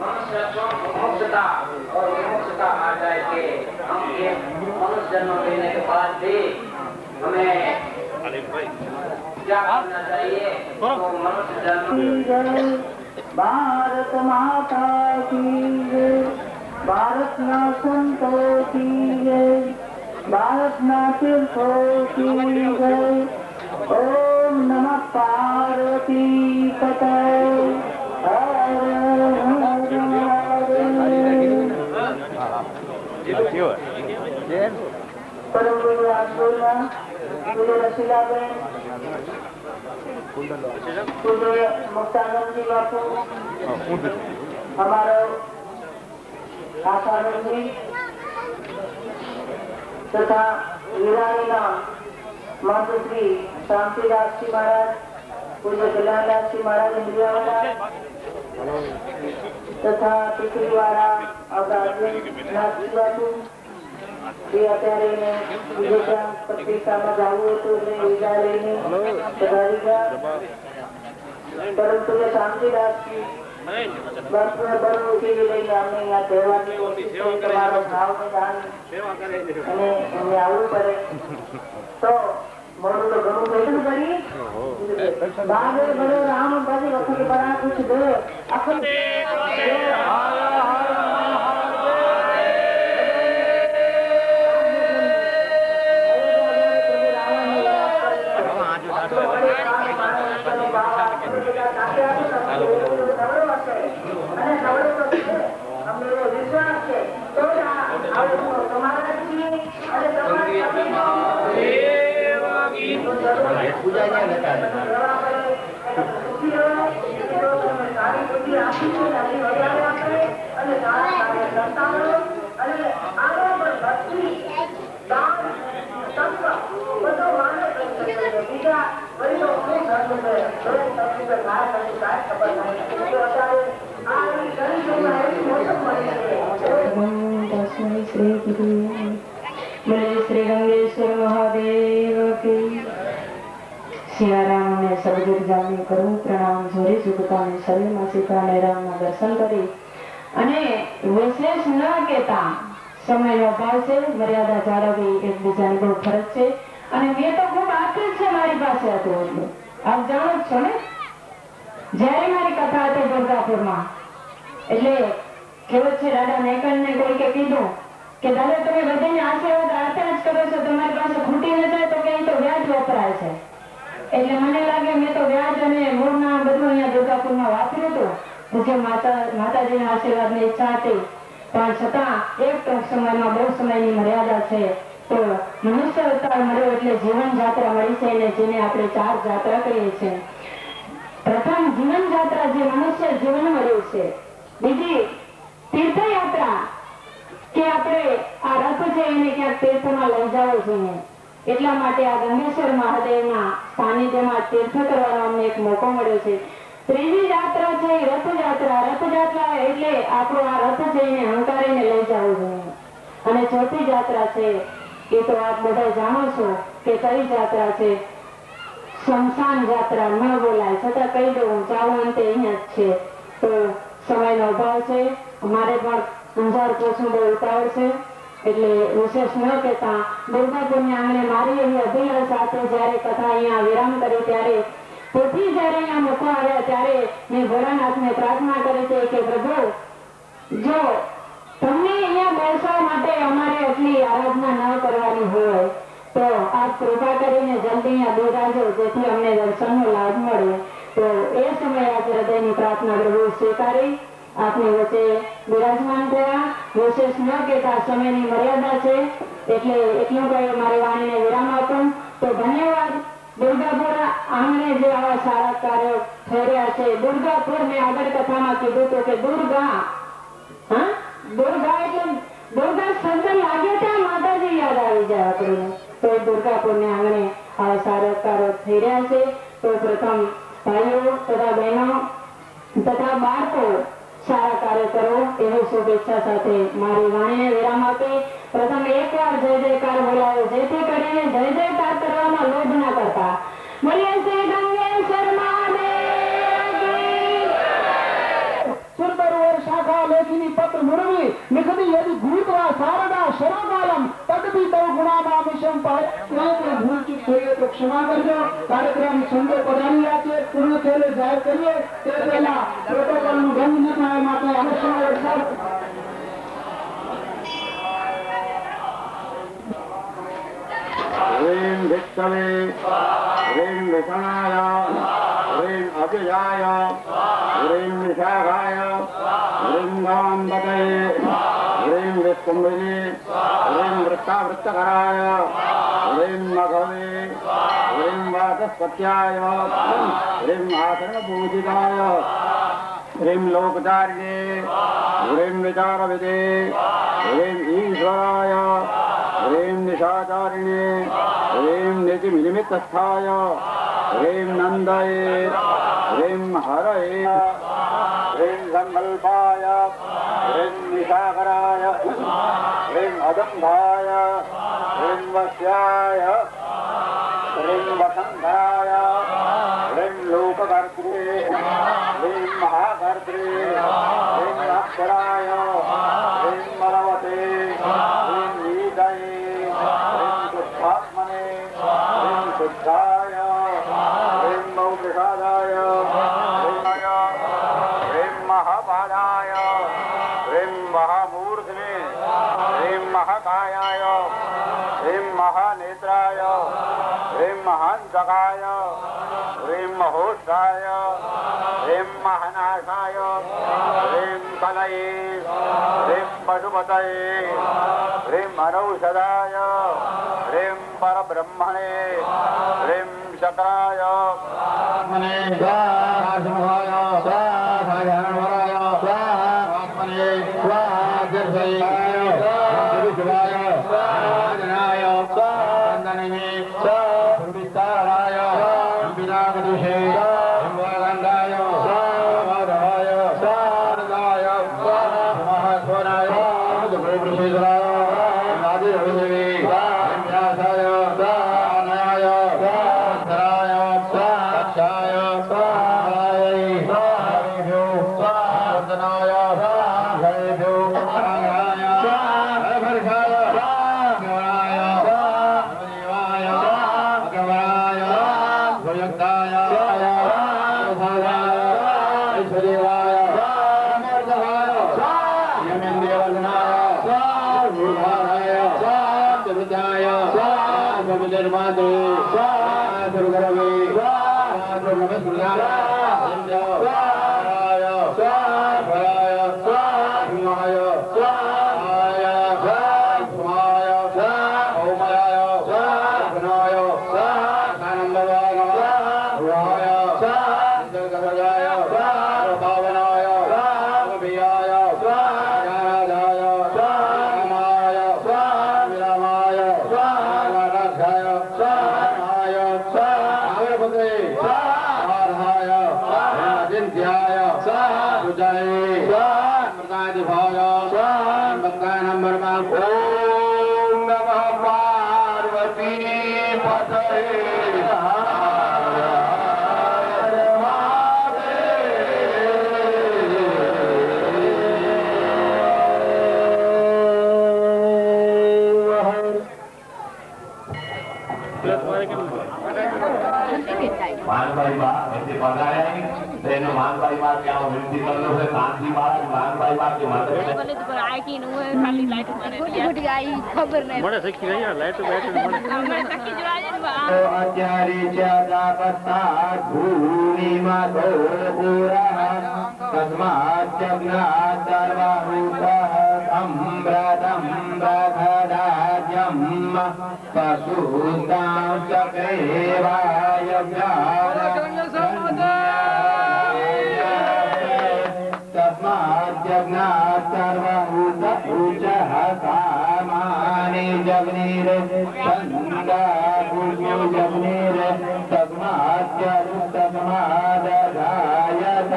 मुमुक्षुता और विमुक्षुता आ जाए कि हम एक मनुष्य जन्म लेने के बाद भी हमें क्या करना चाहिए? तो मनुष्य जन्म भारत माता की जय, भारत ना संतों की जय, भारत ना तीर्थों की जय। ओम नमः पार्वती पते हर हर महादेव। परम गुरु आशोला गुरु रसीलाबेन पूज्य मुक्तानंद जी बापू हमारा आशानंद जी तथा वीरानीना महंत श्री शांतिदास जी महाराज पूज्य कल्याणदास जी महाराज इंद्रियावाला तथा टिकरीवाला नाथ जी बापू જે અત્યારે વિજેતા પત્રિકામાં જાવું હતું એટલે વિજા લઈને પધારી ગયા પરંતુ એ શાંતિદાસજી બાપુને બળ ઉકેલી લઈને અમને અહીંયા તહેવારની કોશિશ કરી તમારો ભાવને જાણી અને અમને આવવું પડે તો મોડું તો ઘણું ભેગું કરી ભાગે ભલે રામ ભલે વખત બરા કુછ દે અખંડ श्री गंगेश्वर महादेव की सियाराम ने सर्वदूर जामी करूं प्रणाम जोरी झुकता ने शरीर में सीता ने राम ना दर्शन करी अने विशेष न केता समय नो भाव छे मर्यादा जाळवी एकबीजानी बहु फरज छे अने मैं तो खूब आतुर छे मारी पासे हतो એટલે આપ જાણો છો ને જ્યારે મારી કથા હતી દુર્ગાપુરમાં એટલે કેવત છે રાજા નેકળને કોઈકે કીધું કે દાદા તમે બધાને આશીર્વાદ આપતા જ કરો છો તમારી પાસે ખૂટી ન જાય તો કે અહીં તો વ્યાજ વપરાય છે એટલે મને લાગે મેં તો વ્યાજ અને મૂળના બધું અહીંયા દુર્ગાપુરમાં વાપર્યું હતું પછી માતાજીના આશીર્વાદની ઈચ્છા હતી પણ છતાં એક ટૂંક સમયમાં બહુ સમયની મર્યાદા છે તો મનુષ્ય અવતાર મળ્યો એટલે જીવન જાત્રા મળી છે અને જેને આપણે 4 જાત્રા કહીએ છીએ પ્રથમ જીવન જાત્રા જે મનુષ્ય જીવન મળ્યું છે બીજી તીર્થયાત્રા કે આપણે આ રથ છે એને ક્યાંક તીર્થમાં લઈ જવો જોઈએ એટલા માટે આ ગંગેશ્વર મહાદેવના સાનિધ્યમાં તીર્થ કરવાનો અમને એક મોકો મળ્યો છે ત્રીજી યાત્રા છે રથયાત્રા એટલે આપણો આ રથ છે એને હંકારીને લઈ જવું જોઈએ અને ચોથી યાત્રા છે એ તો આપ બધા જાણો છો કે કઈ યાત્રા છે શમશાન યાત્રા ન બોલાય છતાં કહી દઉં ચાલો અંતે અહીંયા જ છે તો સમયનો અભાવ છે અમારે પણ અંજાર પહોંચવું બહુ ઉતાવળ છે એટલે વિશેષ ન કહેતા દુર્ગાપુરના આંગણે મારી એવી અભિલાષ સાથે જયારે કથા અહીંયા વિરામ કરી ત્યારે તેથી જયારે અહીંયા મૂકવા આવ્યા ત્યારે મેં ભોળાનાથને પ્રાર્થના કરી છે કે પ્રભુ જો તમને અહીંયા બેસવા માટે અમારે એટલી આરાધના ન કરવાની હોય તો આપ કૃપા કરીને જલ્દી અહીંયા બિરાજો જેથી અમને દર્શનનો લાભ મળે તો એ સમયે આપ હૃદયની પ્રાર્થના પ્રભુ સ્વીકારી આપની વચ્ચે બિરાજમાન થયા વિશેષ ન કહેતા સમયની મર્યાદા છે એટલે એટલું કહી મારી વાણીને વિરામ આપું તો ધન્યવાદ દુર્ગાપુર આંગણે જે આવા સારા કાર્યો થઈ રહ્યા છે દુર્ગાપુર મેં આગળ કથામાં કીધું તો કે દુર્ગા દુર્ગા એટલે દુર્ગા શબ્દ લાગે ત્યાં માતાજી યાદ આવી જાય આપણને તો દુર્ગાપુરને આંગણે આવા સારા કાર્યો થઈ રહ્યા છે તો પ્રથમ ભાઈઓ તથા બહેનો તથા બાળકો સારા કાર્ય કરો એવી શુભેચ્છા સાથે મારી વાણીને વિરામ આપી પ્રથમ એકવાર જય જયકાર બોલાવો જેથી કરીને જય જયકાર કરવામાં લોભ ના કરતા બોલીએ શ્રી ગંગેશ્વર મહાદેવ સુંદર શાખા लेखिनी पत्र मुरवी निखदी यदि भूतवा शारदा शरोकालम तदपि तव गुणानामिशम पाय भूल चूक थई तो क्षमा करजो। कार्यक्रम संडे पधारी રહ્યા છે પૂર્ણ થયેલે જાહેર કરીએ તે પહેલા પ્રોટોકોલનું ભંગ ન થાય માટે અવશ્ય ह्रीं भिक्षवे ह्रीं विषणाय ह्रीं अभिजाय ह्रीं विशाखाय ह्रीं गाम्बतये ह्रीं विष्कुम्भिने ह्रीं वृत्तावृत्तकराय ह्रीं मघवे ह्रीं वाचस्पत्याय ह्रीं आसनपूजिताय ह्रीं लोकचारिणे ह्रीं विचारविदे ह्रीं ईश्वराय ह्रीं निशाचारिणे ह्रीं नीतिनिमित्तस्थाय ह्रीं नन्दये ह्रीं हरये ह्रीं संकल्पाय ह्रीं निशाकराय ह्रीं अदम्भाय ह्रीं वस्याय ह्रीं वसन्धराय ह्रीं लोककर्त्रे ह्रीं महाकर्त्रे ह्रीं अक्षराय ह्रीं मलवते ह्रीं नीतये ह्रीं शुद्धात्मने ह्रीं शुद्धाय ह्रीं मौप्रसादाय ह्रीं महापादाय ह्रीं महामूर्धने ह्रीं महाकायाय ह्रीं महानेत्राय ह्रीं महान्तकाय ह्रीं महोष्ठाय ह्रीं महानाशाय ह्रीं कलये ह्रीं पशुपतये ह्रीं अनौषधाय ह्रीं परब्रह्मणे ह्रीं चक्राय मने स्वाहाय स्वाहाय स्वाहात्मने स्वाहाय स्वाहाय स्वाहाय स्वाहाय स्वाहाय विनागदुषे गंगाय स्वाहाय स्वाहाय महास्वराय प्रभुश्रीधराय आदि अभिदेवी व्यासाय स्वाहाय स्वाहाय स्वाहाय स्वाहाय स्वाहाभ्यो स्वाहाय स्वाहाभ्यो स्वाहाय स्वाहाय स्वाहाय स्वाहाय भगवाय भयंताय ऐश्वर्याय अमरदेवाय यमेन्द्रवर्धनाय स्वाहाय चतुर्थाय स्वाहाय दुर्गरवे ओम नमः पार्वती पतये માનભાઈ બા એથી પધાર્યા નહીં તો એનો માનભાઈ બા ત્યાં વિનંતી કરતો છે શાંતિ બાળક માનભાઈ બા કે માતા કોલેજ પર આય કે નું ખાલી લાઈટ મારે ખોટી ખોટી આઈ ખબર નહીં મને સખી રહી લાઈટ બેઠ મને સખી જો આજે આચાર્ય ચાદાપતા ભૂમિ માતો પુરા તસ્માત જગ્નાત સર્વભૂત અમ્રતમ પ્રખદાજ્યમ પશુતાં ચક્રેવાય तस्मात् जग्नात् सर्वभूत ऊचः कामानि जग्नीर छन्दापुष्यो जग्नीर तस्मादजायत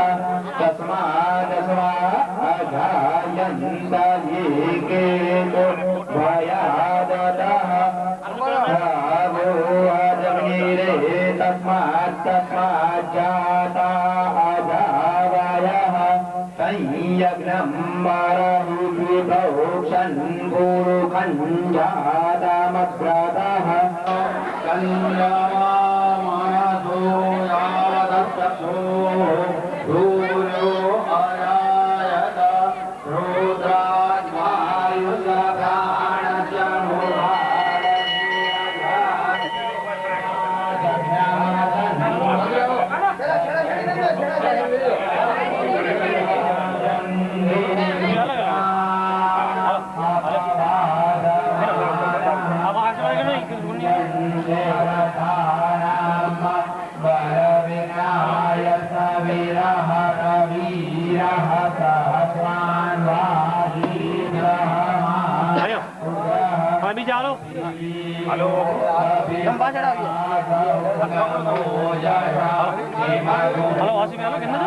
तस्मादस्वाधायन्त ये केतो भयादतः भावो अजग्नीरे तस्मात् जाता अजावयः यज्ञं वारहि विभूषन् गुरुकञ्जातामग्रतः कन्यमामासो यादशो सूर्यो अरायत हेलो हम पाछળ આવીએ हेलो वासी में हेलो कितना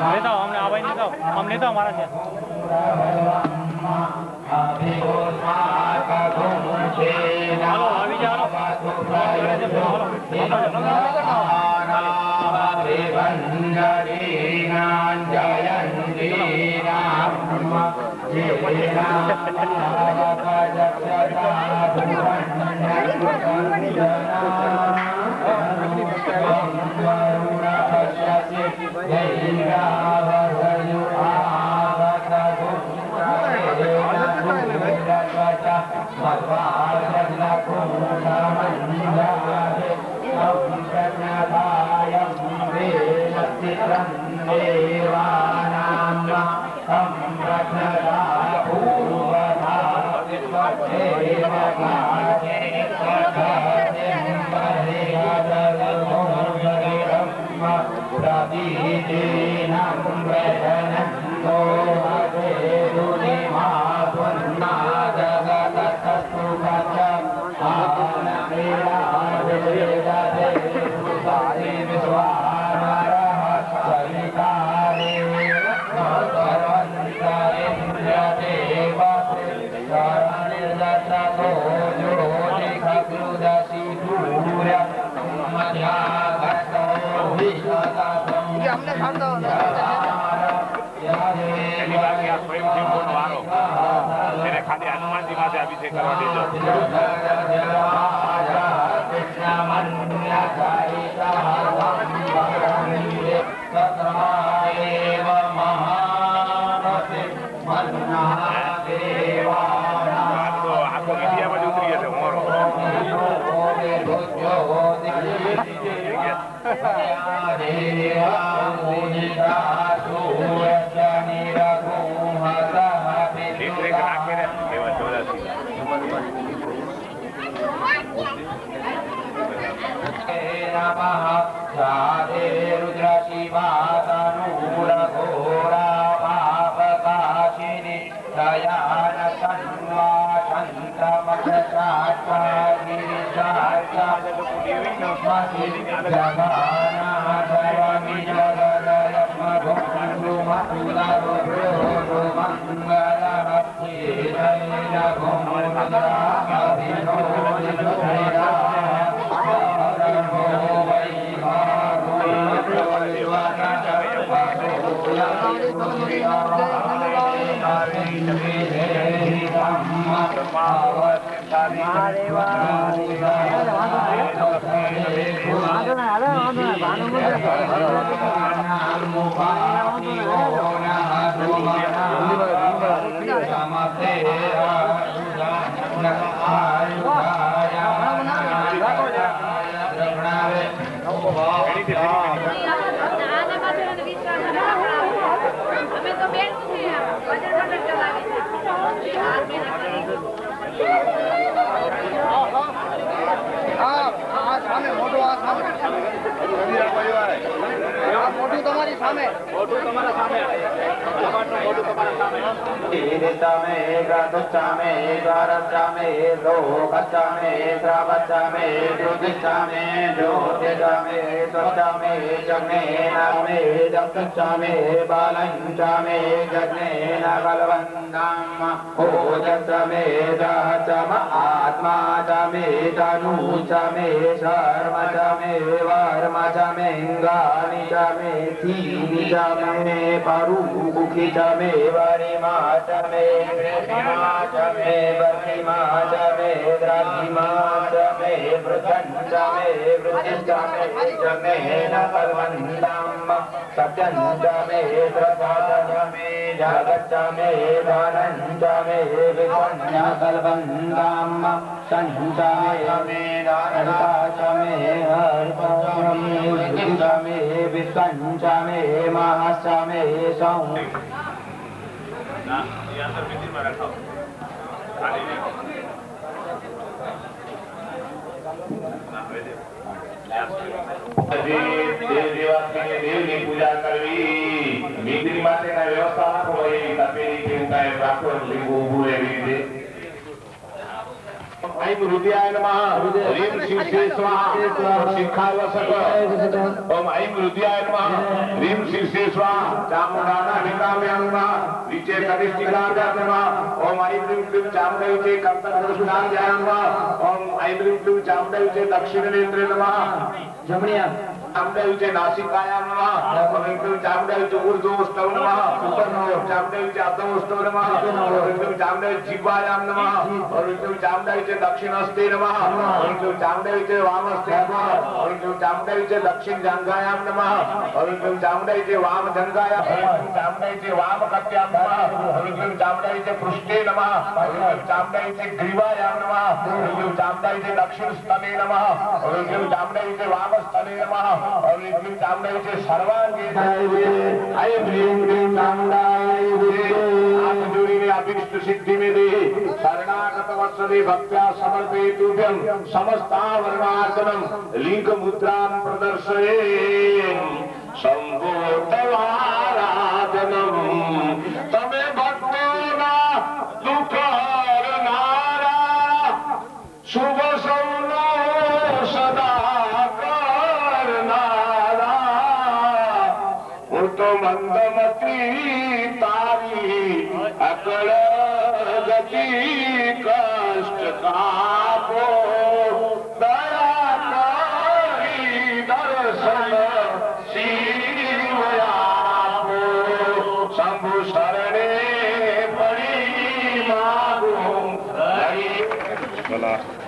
नेता हमने आवाज नेता हम नेता हमारा है हेलो अभी जा खाली हनुमान जी माथे अभिषेक करवा दीजिए आपको मीडिया में उतरी है रुद्र शिवा तनूर घोरा पापकाशिनी दयान तन्वा शन्तमक्षात्मा गिरिशाचा जगाना सर्वमि जगदयमधुमधु मधुररुद्रो मंगलमस्ति जैलघुमुद्रामभिनोदितुरा મોટું તમારું તમારી સામે आत्मा च मे तनु च मे शर्म च मे वर्म च मे गानि च मे थीनि च मे परुमुखि च मे वरिमा च मे प्रतिमा च मे वर्तिमा च मे द्रव्यमा च मे वृद्धं च मे वृद्धिश्च मे च मे न कल्वन्दम् सत्यं च मे द्रव्यं च मे जगच्च मे धनं च मे विश्वं च कल्वन्दम् संच मे दानता च मे हर्षा च मे वृद्धिश्च मे विश्वं च मे महश्च मे सौ દેવની પૂજા કરવી નીતિ માટેના વ્યવસ્થા રાખો એવી તપેલી કે કાંઈ રાખો લીંબુ ઊભું એવી રીતે ऐं रुद्राय नमः ह्रीं शीर्षे स्वाहा शिखाय वसत ओम ऐं रुद्राय नमः ह्रीं शीर्षे स्वाहा चामुंडाना निकाम्यां नमः विचे कनिष्ठिकाय नमः ओम ऐं ह्रीं क्लीं चामुण्डायै कर्तकदर्शनाय नमः ओम ऐं ह्रीं क्लीं चामुण्डायै दक्षिणनेत्रे नमः जमणिया चामुण्डायै नासिकायां नमः ओम ऐं क्लीं चामुण्डायै ऊर्ध्वोष्टौ नमः चामुण्डायै अधोष्टौ नमः ओम ऐं क्लीं चामुण्डायै जिह्वायां नमः ओम ऐं क्लीं चामुण्डायै दक्षिणस्ते नमः ओम क्लीं चामुण्डायै वामस्ते नमः ओम क्लीं चामुण्डायै दक्षिण जंघायां नमः ओम क्लीं चामुण्डायै वाम जंघायां ओम क्लीं चामुण्डायै वाम कट्यां नमः ओम क्लीं चामुण्डायै पृष्ठे नमः ओम क्लीं चामुण्डायै ग्रीवायां नमः ओम क्लीं चामुण्डायै दक्षिण स्तने नमः ओम क्लीं चामुण्डायै वाम स्तने नमः ओम क्लीं चामुण्डायै सर्वांगे ऐं ह्रीं क्लीं चामुण्डायै हाथ जोड़ीने अभीष्ट सिद्धि में दे शरणागत वत्सले भक्त्या समर्पयेतुभ्यं समस्तावरणार्चनं लिंग मुद्रां प्रदर्शयेन् शंभो तवाराधनं तमे भक्तोना दुःख हरनारा शुभ सौनो सदा करनारा હું તો મંદમતી તારી અકળ ગતિ કષ્ટ કાપો દયા કરી દર્શન શિવયાપો શંભુ શરણે પડી માગું હરી